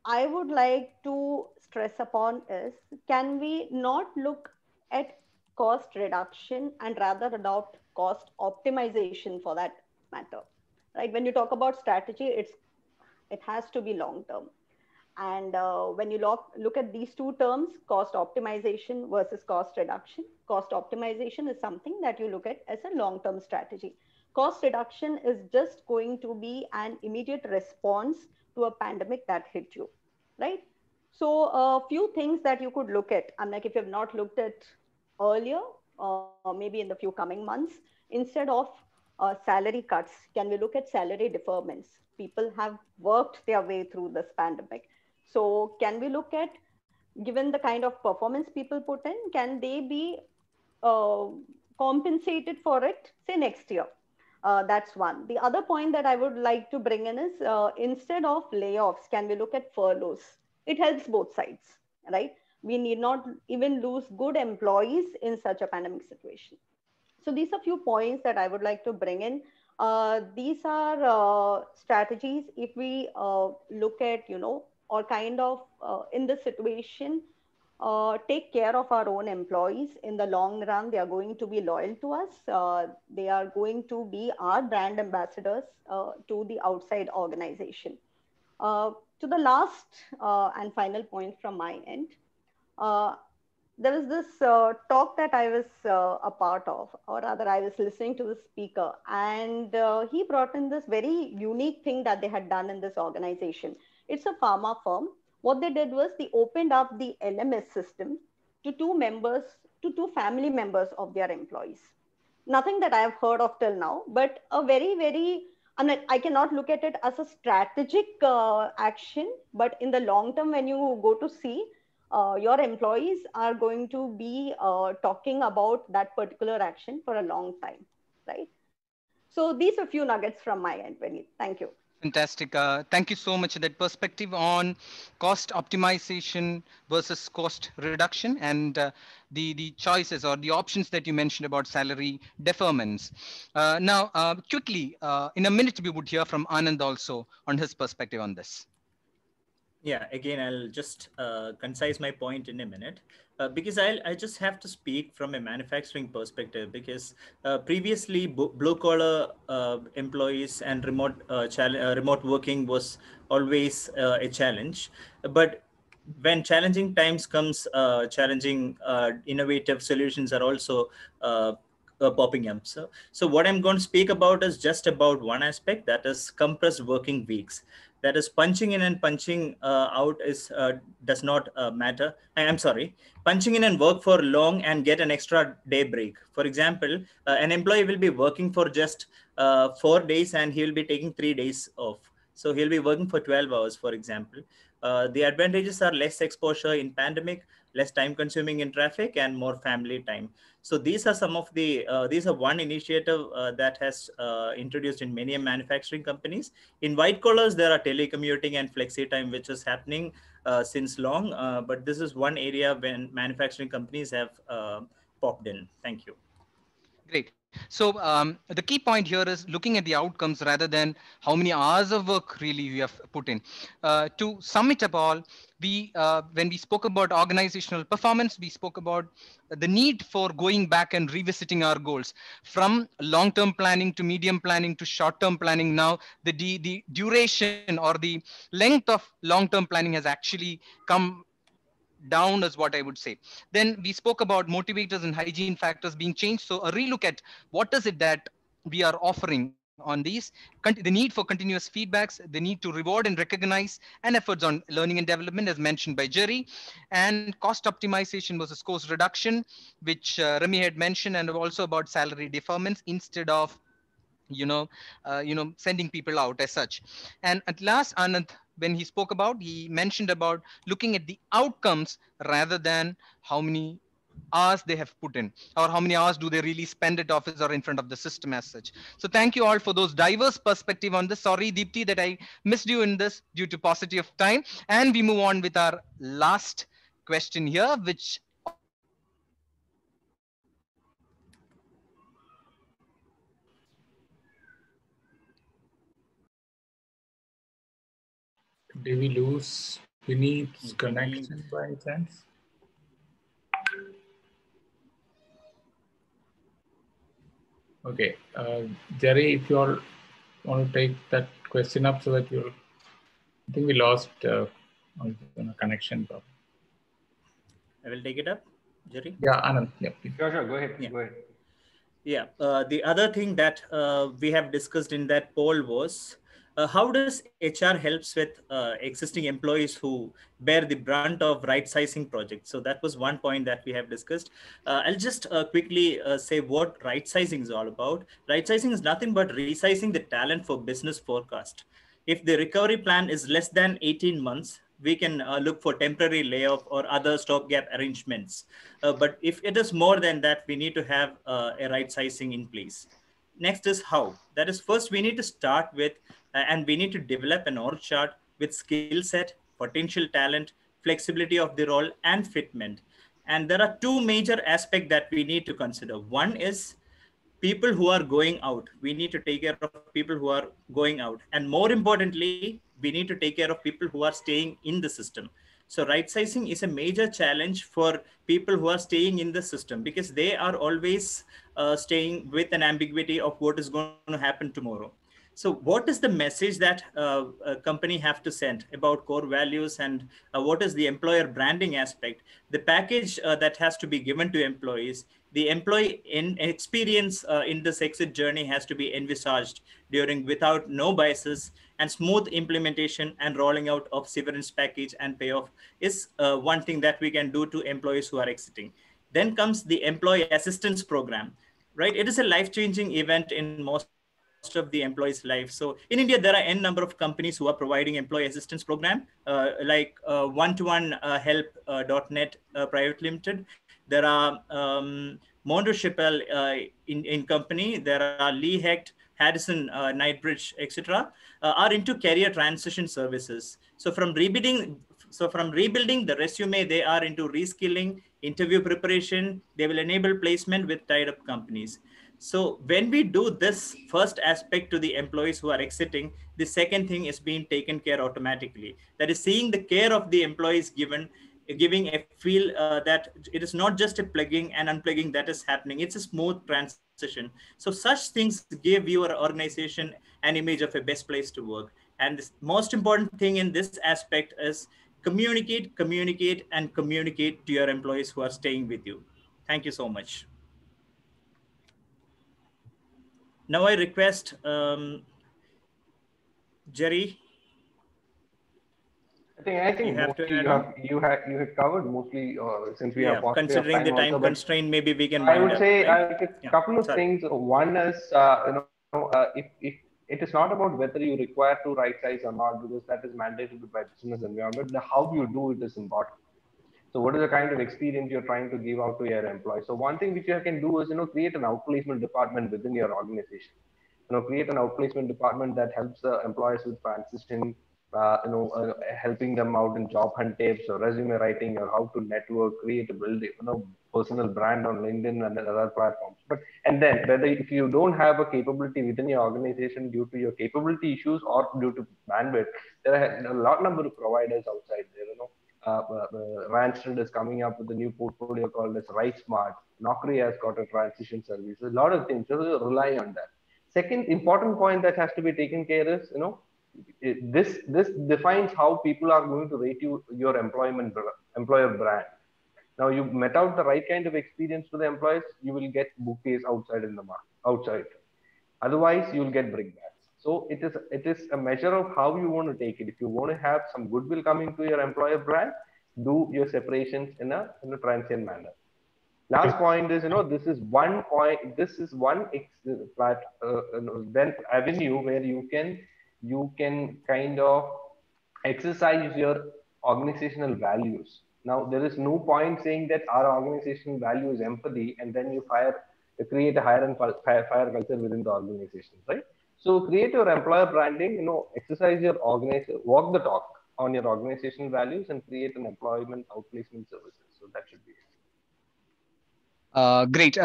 I would like to stress upon is, can we not look at cost reduction and rather adopt cost optimization for that matter, right? When you talk about strategy, it has to be long term. And when you look at these two terms, cost optimization versus cost reduction, cost optimization is something that you look at as a long-term strategy. Cost reduction is just going to be an immediate response to a pandemic that hit you, right? So a few things that you could look at, and like if you have not looked at earlier, maybe in the few coming months, instead of salary cuts, can we look at salary deferments? People have worked their way through this pandemic. So can we look at, given the kind of performance people put in, can they be compensated for it, say next year? That's one. The other point that I would like to bring in is, instead of layoffs, can we look at furloughs? It helps both sides, right? We need not even lose good employees in such a pandemic situation. So these are few points that I would like to bring in. These are strategies if we look at, or kind of in this situation, take care of our own employees. In the long run, they are going to be loyal to us. They are going to be our brand ambassadors to the outside organization. To the last and final point from my end, there was this talk that I was a part of, or rather, I was listening to the speaker, and he brought in this very unique thing that they had done in this organization. It's a pharma firm. What they did was they opened up the LMS system to two family members of their employees. Nothing that I have heard of till now, but a very, very, I cannot look at it as a strategic action, but in the long term, when you go to see, your employees are going to be talking about that particular action for a long time, right? So these are a few nuggets from my end, Vineet. Thank you. Fantastic. Thank you so much. That perspective on cost optimization versus cost reduction and the choices or the options that you mentioned about salary deferments. Now, quickly, in a minute, we would hear from Anand also on his perspective on this. Yeah, again, I'll just concise my point in a minute because I just have to speak from a manufacturing perspective because previously blue collar employees and remote working was always a challenge. But when challenging times comes, challenging innovative solutions are also popping up. So what I'm going to speak about is just about one aspect, that is compressed working weeks. That is punching in and punching out is does not matter. I'm sorry, punching in and work for long and get an extra day break. For example, an employee will be working for just 4 days and he will be taking 3 days off. So he'll be working for 12 hours, for example. The advantages are less exposure in pandemic, less time consuming in traffic, and more family time. So these are some of the, these are one initiative that has introduced in many manufacturing companies. In white collars, there are telecommuting and flexi time, which is happening since long. But this is one area when manufacturing companies have popped in. Thank you. Great. So the key point here is looking at the outcomes rather than how many hours of work really we have put in. To sum it up all, when we spoke about organizational performance, we spoke about the need for going back and revisiting our goals from long-term planning to medium planning to short-term planning. Now the duration or the length of long-term planning has actually come down is what I would say. Then we spoke about motivators and hygiene factors being changed. So a relook at what is it that we are offering on these, the need for continuous feedbacks, the need to reward and recognize, and efforts on learning and development as mentioned by Jerry, and cost optimization versus cost reduction, which Remy had mentioned, and also about salary deferments instead of sending people out as such. And at last, Anand, when he spoke about, he mentioned about looking at the outcomes rather than how many hours they have put in or how many hours do they really spend at office or in front of the system as such. So thank you all for those diverse perspective on this. Sorry, Deepti, that I missed you in this due to paucity of time. And we move on with our last question here, which Did we lose Vineet's connection by any chance? Okay, Jerry, if you all want to take that question up so that you'll, I think we lost on a connection problem. I will take it up, Jerry. Yeah, Anand. Yeah, please. Sure, go ahead. Yeah. Go ahead. Yeah, the other thing that we have discussed in that poll was how does HR helps with existing employees who bear the brunt of right sizing projects? So that was one point that we have discussed. I'll just quickly say what right sizing is all about. Right sizing is nothing but resizing the talent for business forecast. If the recovery plan is less than 18 months, we can look for temporary layoff or other stopgap arrangements. But if it is more than that, we need to have a right sizing in place. Next is how. That is, first we need to start with, and we need to develop an org chart with skill set, potential talent, flexibility of the role, and fitment. And there are two major aspects that we need to consider. One is people who are going out. We need to take care of people who are going out. And more importantly, we need to take care of people who are staying in the system. So right sizing is a major challenge for people who are staying in the system, because they are always staying with an ambiguity of what is going to happen tomorrow. So what is the message that a company have to send about core values, and what is the employer branding aspect? The package that has to be given to employees, the employee experience in this exit journey has to be envisaged during without no biases, and smooth implementation and rolling out of severance package and payoff is one thing that we can do to employees who are exiting. Then comes the employee assistance program, right? It is a life-changing event in most of the employees' life. So in India, there are n number of companies who are providing employee assistance program, like one-to-one help.net Private Limited. There are Mondo Chappell in company. There are Lee Hecht, Harrison, Knightbridge, etc. Are into career transition services. So from rebuilding the resume, they are into reskilling, interview preparation. They will enable placement with tied up companies. So when we do this first aspect to the employees who are exiting, the second thing is being taken care automatically. That is seeing the care of the employees giving a feel that it is not just a plugging and unplugging that is happening. It's a smooth transition. So such things give your organization an image of a best place to work. And the most important thing in this aspect is communicate, communicate, and communicate to your employees who are staying with you. Thank you so much. Now I request Jerry. I think mostly you have covered mostly since we have considering the time also, constraint, maybe we can. I would say a couple of things. One is if it is not about whether you require to right size or not, because that is mandated by business environment. How you do it is important. So what is the kind of experience you're trying to give out to your employees? So one thing which you can do is create an outplacement department within your organization. Create an outplacement department that helps the employees with transition, helping them out in job hunt tips or resume writing or how to network, create a build, personal brand on LinkedIn and other platforms. And then whether if you don't have a capability within your organization due to your capability issues or due to bandwidth, there are a lot number of providers outside there. Randstad is coming up with a new portfolio called as RightSmart. Naukri has got a transition service. A lot of things. So rely on that. Second important point that has to be taken care is, this defines how people are going to rate your employer brand. Now you met out the right kind of experience to the employees, you will get bouquets outside in the market, outside. Otherwise, you will get brickbats. So it is a measure of how you want to take it. If you want to have some goodwill coming to your employer brand, do your separations in a transient manner. Last point is, this is one point. This is one then avenue where you can kind of exercise your organizational values. Now there is no point saying that our organizational value is empathy, and then you create a hire and fire culture within the organization, right? So create your employer branding, exercise your walk the talk on your organizational values and create an employment outplacement services. So that should be it. Great.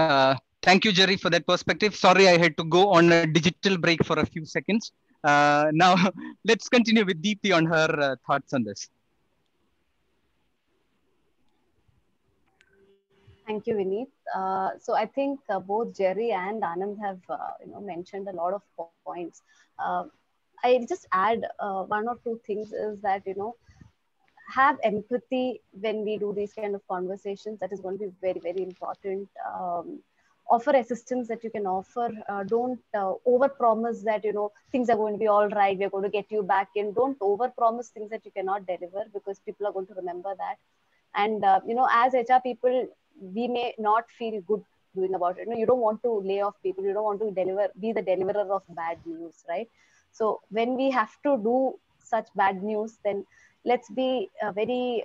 Thank you, Jerry, for that perspective. Sorry, I had to go on a digital break for a few seconds. Now, let's continue with Deepthi on her thoughts on this. Thank you, Vineet. So I think both Jerry and Anand have mentioned a lot of points. I just add one or two things is that have empathy when we do these kind of conversations. That is going to be very, very important. Offer assistance that you can offer. Don't over-promise that things are going to be all right. We're going to get you back in. Don't over-promise things that you cannot deliver, because people are going to remember that. And as HR people, we may not feel good doing about it. You don't want to lay off people. You don't want to be the deliverer of bad news, right? So when we have to do such bad news, then let's be very,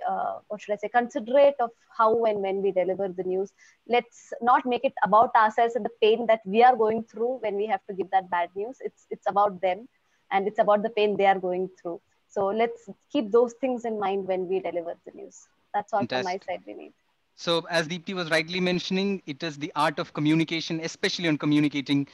considerate of how and when we deliver the news. Let's not make it about ourselves and the pain that we are going through when we have to give that bad news. It's about them, and it's about the pain they are going through. So let's keep those things in mind when we deliver the news. That's all from my side, Vineet. So as Deepti was rightly mentioning, it is the art of communication, especially on communicating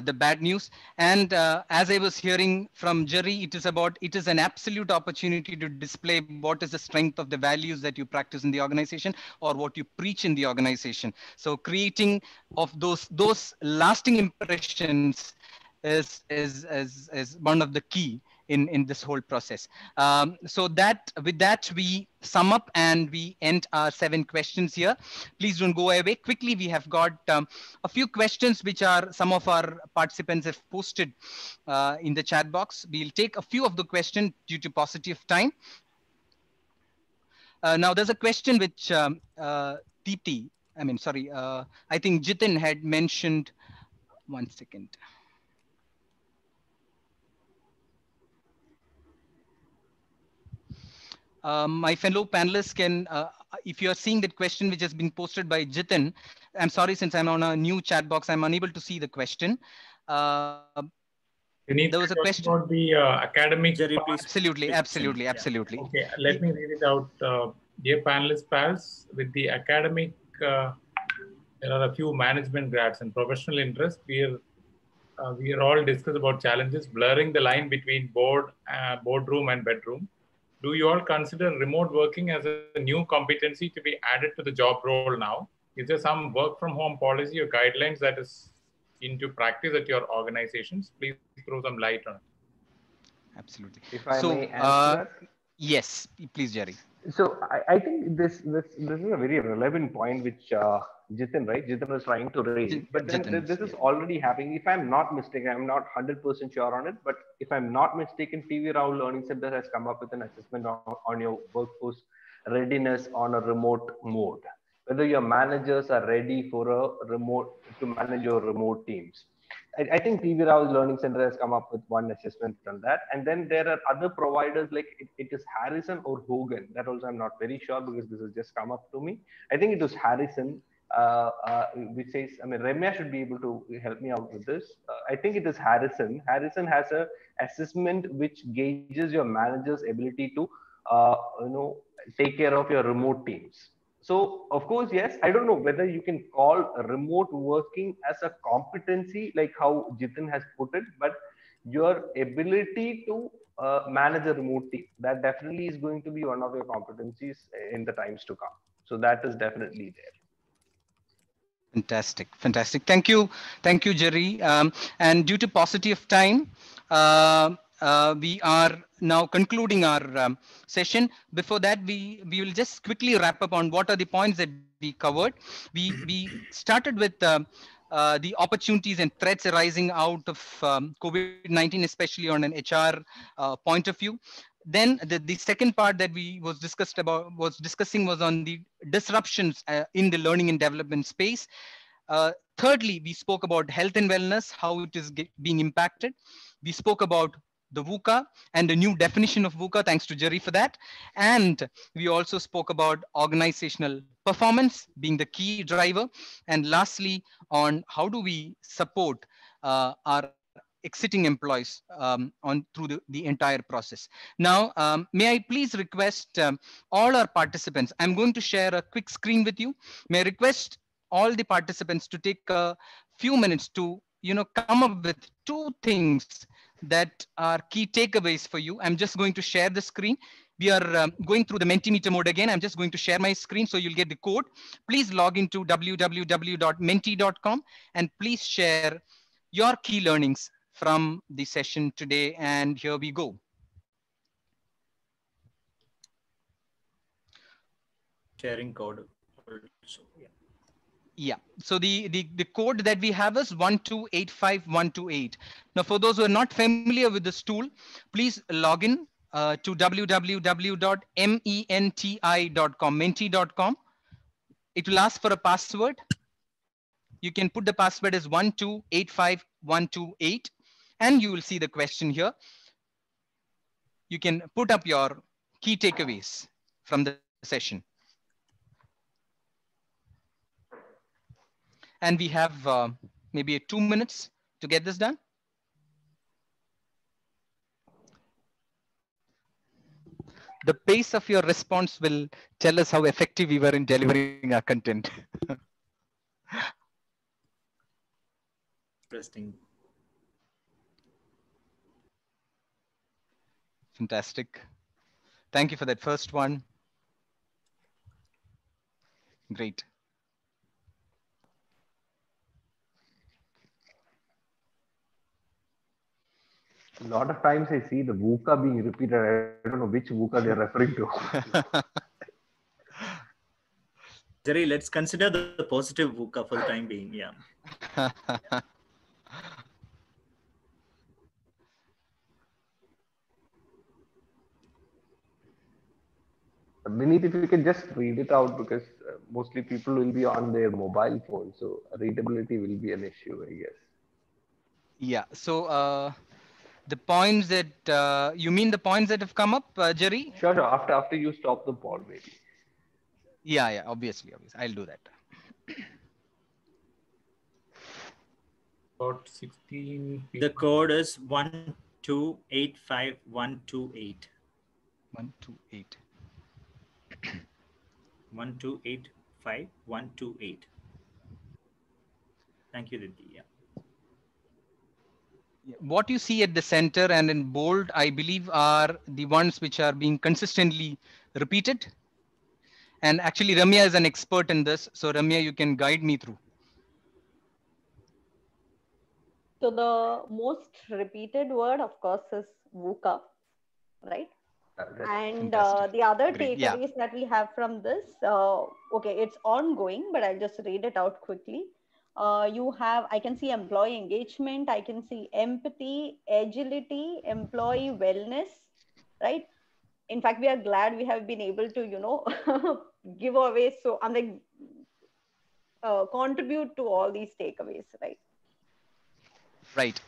the bad news. And as I was hearing from Jerry, it is an absolute opportunity to display what is the strength of the values that you practice in the organization or what you preach in the organization. So creating of those lasting impressions is one of the key in this whole process. So that with that, we sum up and we end our 7 questions here. Please don't go away. Quickly, we have got a few questions which are some of our participants have posted in the chat box. We'll take a few of the questions due to paucity of time. Now, there's a question which Deepti, I think Jitin had mentioned. One second. My fellow panelists can, if you are seeing that question which has been posted by Jitin, I'm sorry, since I'm on a new chat box, I'm unable to see the question. There was a question about the academic. Jerry, please. Absolutely. Okay, let me read it out. Dear panelists, pals, with the academic, there are a few management grads and professional interests. We are all discussed about challenges, blurring the line between boardroom and bedroom. Do you all consider remote working as a new competency to be added to the job role now? Is there some work from home policy or guidelines that is into practice at your organizations? Please throw some light on it. Absolutely. If I may answer that? Yes, please, Jerry. So I think this is a very relevant point which Jitin was trying to raise. But then this is already happening. If I'm not mistaken, I'm not 100% sure on it. But if I'm not mistaken, PV Rao Learning Center has come up with an assessment on your workforce readiness on a remote mode. Whether your managers are ready for a remote to manage your remote teams. I think PV Rao's Learning Center has come up with one assessment on that. And then there are other providers like it is Harrison or Hogan. That also I'm not very sure because this has just come up to me. I think it was Harrison, which says, I mean, Remya should be able to help me out with this. I think it is Harrison. Harrison has a assessment which gauges your manager's ability to, take care of your remote teams. So, of course, yes, I don't know whether you can call remote working as a competency, like how Jitin has put it, but your ability to manage a remote team, that definitely is going to be one of your competencies in the times to come. So that is definitely there. Fantastic. Thank you, Jerry. And due to paucity of time, we are now concluding our session. Before that, we will just quickly wrap up on what are the points that we covered. We started with the opportunities and threats arising out of COVID-19, especially on an HR point of view. Then the second part that we was discussing was on the disruptions in the learning and development space. Thirdly, we spoke about health and wellness, how it is being impacted. We spoke about the VUCA and the new definition of VUCA, thanks to Jerry for that. And we also spoke about organizational performance being the key driver. And lastly, on how do we support our exiting employees through the entire process. Now, may I please request all our participants, I'm going to share a quick screen with you. May I request all the participants to take a few minutes to come up with 2 things that are key takeaways for you. I'm just going to share the screen. We are going through the Mentimeter mode again. I'm just going to share my screen so you'll get the code. Please log into www.menti.com and please share your key learnings from the session today. And here we go. Sharing code also. Yeah, so the code that we have is 1285128. Now, for those who are not familiar with this tool, please log in to www.menti.com, menti.com. It will ask for a password. You can put the password as 1285128, and you will see the question here. You can put up your key takeaways from the session. And we have maybe 2 minutes to get this done. the pace of your response will tell us how effective we were in delivering our content. Interesting. Fantastic. Thank you for that first one. Great. A lot of times I see the VUCA being repeated. I don't know which VUCA they're referring to. Jerry, let's consider the positive VUCA for the time being. Yeah. Vineet, if you can just read it out, because mostly people will be on their mobile phone, so readability will be an issue, I guess. Yeah. So the points that you mean the points that have come up, Jerry? Sure. After you stop the poll, maybe. Yeah. Obviously. I'll do that. About 16 people. The code is 1285128. 128. 1285128. Thank you, Didhi. Yeah. What you see at the center and in bold, I believe, are the ones which are being consistently repeated. And actually, Ramya is an expert in this. So Ramya, you can guide me through. So the most repeated word, of course, is VUCA, right? And the other takeaways that we have from this, okay, it's ongoing, but I'll just read it out quickly. I can see employee engagement, I can see empathy, agility, employee wellness, right? In fact, we are glad we have been able to, give away. So I'm like, contribute to all these takeaways, right? Right.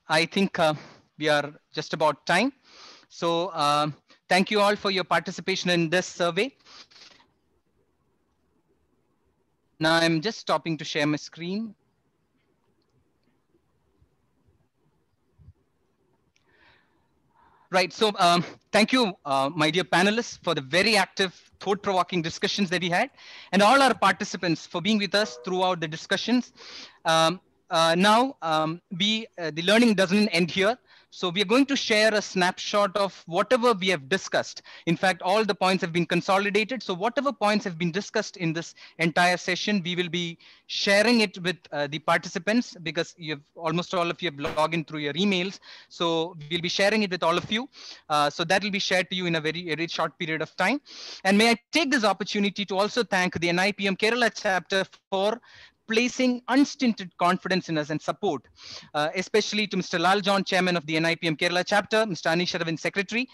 I think we are just about time. So thank you all for your participation in this survey. Now I'm just stopping to share my screen. Right. So thank you, my dear panelists, for the very active, thought-provoking discussions that we had, and all our participants for being with us throughout the discussions. The learning doesn't end here. So we are going to share a snapshot of whatever we have discussed. In fact, all the points have been consolidated. So whatever points have been discussed in this entire session, we will be sharing it with the participants, because almost all of you have logged in through your emails. So we'll be sharing it with all of you. So that will be shared to you in a very short period of time. And may I take this opportunity to also thank the NIPM Kerala chapter for placing unstinted confidence in us and support, especially to Mr. Lal John, Chairman of the NIPM Kerala chapter, Mr. Anish Aravind, Secretary,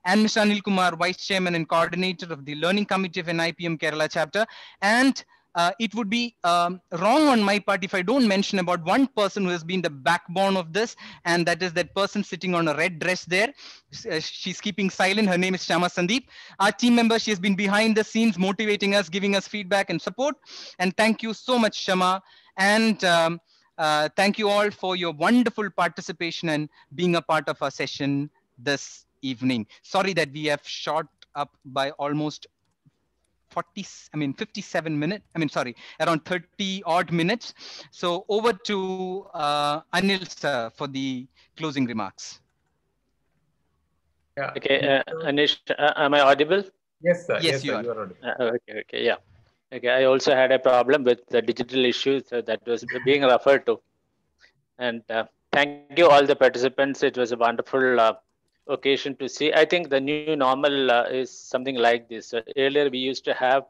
and Mr. Anil Kumar, Vice Chairman and Coordinator of the Learning Committee of NIPM Kerala chapter. And it would be wrong on my part if I don't mention about one person who has been the backbone of this, and that is that person sitting on a red dress there. She's keeping silent. Her name is Shama Sandeep. Our team member, she has been behind the scenes, motivating us, giving us feedback and support. And thank you so much, Shama. And thank you all for your wonderful participation and being a part of our session this evening. Sorry that we have shot up by almost 57 minutes. Around 30 odd minutes. So over to Anil sir for the closing remarks. Yeah. Okay, Anish, am I audible? Yes, sir. Yes, you sir, are. You are audible. Okay, yeah. Okay, I also had a problem with the digital issues that was being referred to. And thank you all the participants. It was a wonderful occasion to see. I think the new normal is something like this. Earlier, we used to have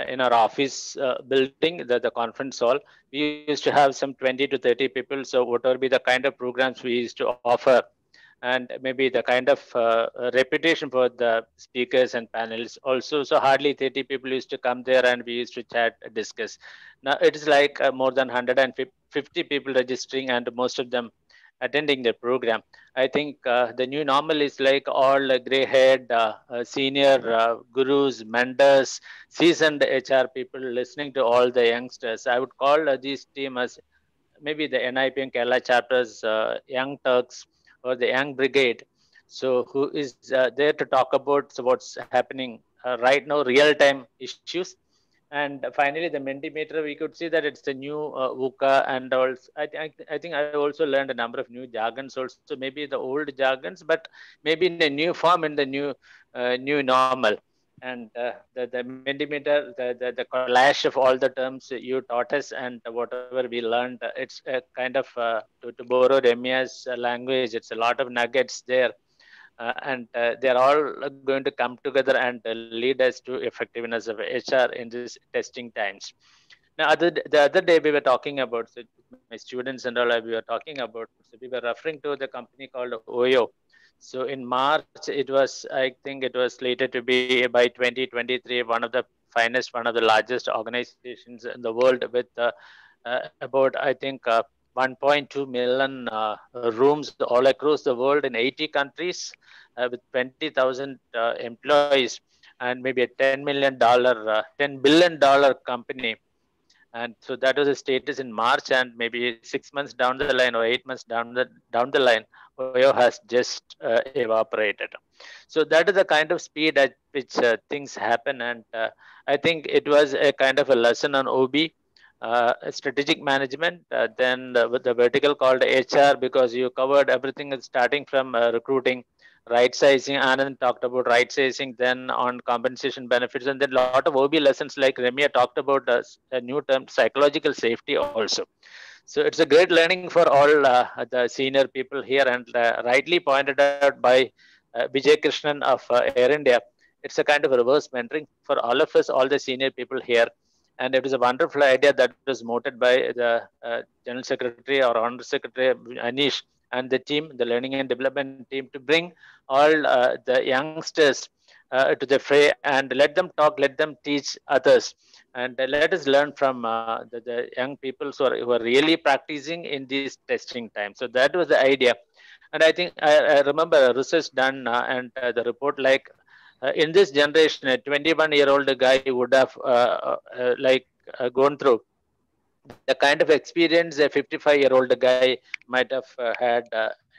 in our office building, the conference hall, we used to have some 20 to 30 people. So whatever be the kind of programs we used to offer, and maybe the kind of reputation for the speakers and panels also. So hardly 30 people used to come there and we used to chat, discuss. Now it is like more than 150 people registering and most of them attending the program. I think the new normal is like all gray-haired senior gurus, mentors, seasoned HR people listening to all the youngsters. I would call this team as maybe the NIPM Kerala chapter's young Turks or the young brigade. So who is there to talk about what's happening right now, real-time issues. And finally, the Mentimeter, we could see that it's the new VUCA, and also I think I also learned a number of new jargons also, maybe the old jargons, but maybe in a new form, in the new normal. And the Mentimeter, the collage of all the terms you taught us and whatever we learned, it's a kind of, to borrow Remia's language, it's a lot of nuggets there. And they're all going to come together and lead us to effectiveness of HR in these testing times. Now, the other day we were talking about, so my students and all, we were talking about, so we were referring to the company called OYO. So in March, it was, I think it was slated to be by 2023, one of the finest, one of the largest organizations in the world with about, I think, 1.2 million rooms all across the world in 80 countries with 20,000 employees, and maybe a $10 billion company. And so that was the status in March, and maybe 6 months down the line or 8 months down the line, OYO has just evaporated. So that is the kind of speed at which things happen. And I think it was a kind of a lesson on OB, strategic management, then with the vertical called HR, because you covered everything starting from recruiting, right sizing. Anand talked about right sizing, then on compensation benefits, and then a lot of OB lessons like Remia talked about a new term, psychological safety also. So it's a great learning for all the senior people here, and rightly pointed out by Vijay Krishnan of Air India. It's a kind of reverse mentoring for all of us, all the senior people here. And it was a wonderful idea that was mooted by the General Secretary or Honorary Secretary Anish and the team, the Learning and Development team, to bring all the youngsters to the fray and let them talk, let them teach others. And let us learn from the young people who are really practicing in these testing times. So that was the idea. And I think I remember research done and the report, like in this generation, a 21-year-old guy would have gone through the kind of experience a 55-year-old guy might have had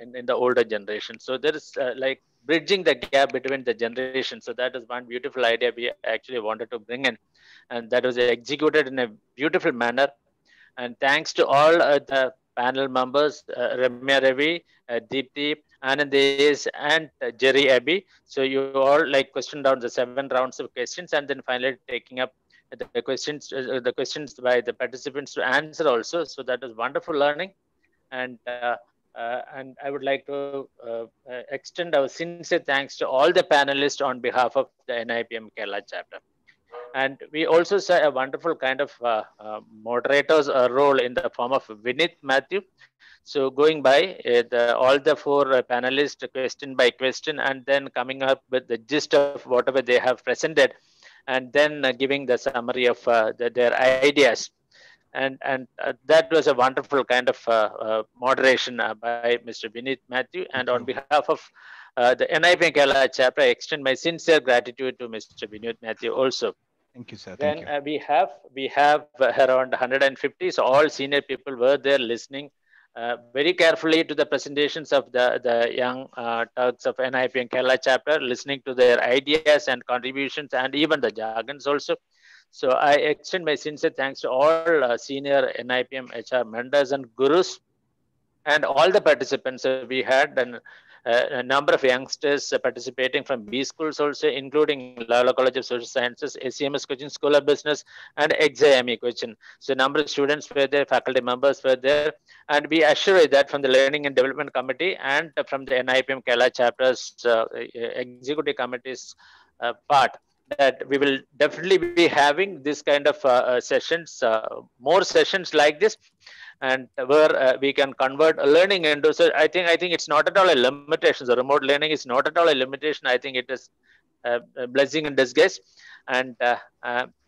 in the older generation. So there is like bridging the gap between the generations. So that is one beautiful idea we actually wanted to bring in, and that was executed in a beautiful manner. And thanks to all the panel members, Ramya Ravi, Deepthi, Anand Deyes, and Jerry Abbey. So you all like questioned down the 7 rounds of questions, and then finally taking up the questions by the participants to answer also. So that was wonderful learning. And I would like to extend our sincere thanks to all the panelists on behalf of the NIPM Kerala chapter. And we also saw a wonderful kind of moderator's role in the form of Vinith Matthew. So going by all the 4 panelists question by question, and then coming up with the gist of whatever they have presented, and then giving the summary of their ideas. And that was a wonderful kind of moderation by Mr. Vinith Matthew. And on behalf of the NIPM Kerala chapter, I extend my sincere gratitude to Mr. Vinith Matthew also. Thank you, sir. Then we have around 150. So all senior people were there listening very carefully to the presentations of the young Turks of NIPM Kerala chapter, listening to their ideas and contributions and even the jargons also. So I extend my sincere thanks to all senior NIPM HR mentors and gurus and all the participants we had, and a number of youngsters participating from B schools also, including Loyola College of Social Sciences, SCMS Cochin School of Business, and XIME Cochin. So a number of students were there, faculty members were there, and we assure that from the Learning and Development Committee and from the NIPM Kerala chapter's executive committee's part, that we will definitely be having this kind of sessions, more sessions like this, and where we can convert learning into. So I think it's not at all a limitation. The remote learning is not at all a limitation. I think it is a blessing in disguise. And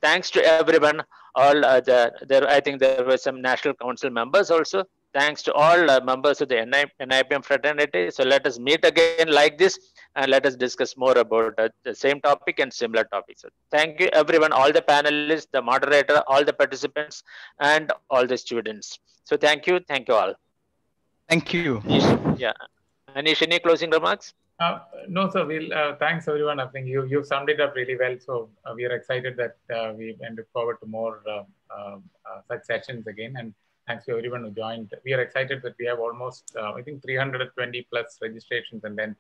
thanks to everyone, all I think there were some National Council members also. Thanks to all members of the NIPM fraternity. So let us meet again like this, and let us discuss more about the same topic and similar topics. So thank you everyone, all the panelists, the moderator, all the participants, and all the students. So thank you all. Thank you. Anish, yeah. Anish, any closing remarks? No, sir. Thanks everyone. I think you've summed it up really well. So we are excited that we look forward to more such sessions again. And thanks to everyone who joined. We are excited that we have almost I think 320 plus registrations, and then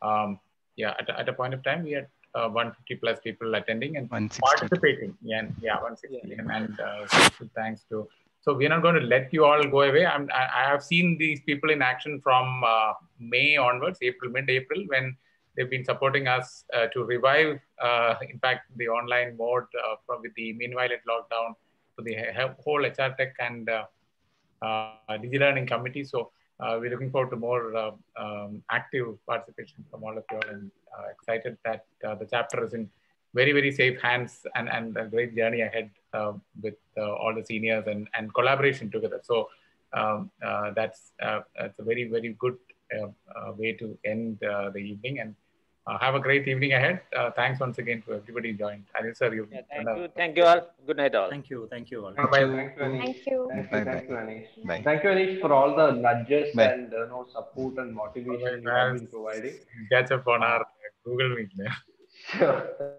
at a point of time we had 150 plus people attending and participating. Yeah, 160. Yeah. And special thanks to. So we're not going to let you all go away. I have seen these people in action from May onwards, mid-April, when they've been supporting us to revive, in fact, the online mode with the Meanwhile at Lockdown to the whole HR Tech and DigiLearning committee. So we're looking forward to more active participation from all of you all, and excited that the chapter is in very, very safe hands and a great journey ahead with all the seniors and collaboration together. So that's a very, very good way to end the evening, and have a great evening ahead. Thanks once again to everybody who joined. Anil sir, thank you all. Good night all. Thank you all. Thank you, Thank you. Anish. Bye. Thank you, Anish, for all the nudges and support and motivation you have been providing. Catch up on our Google Meet. Sure.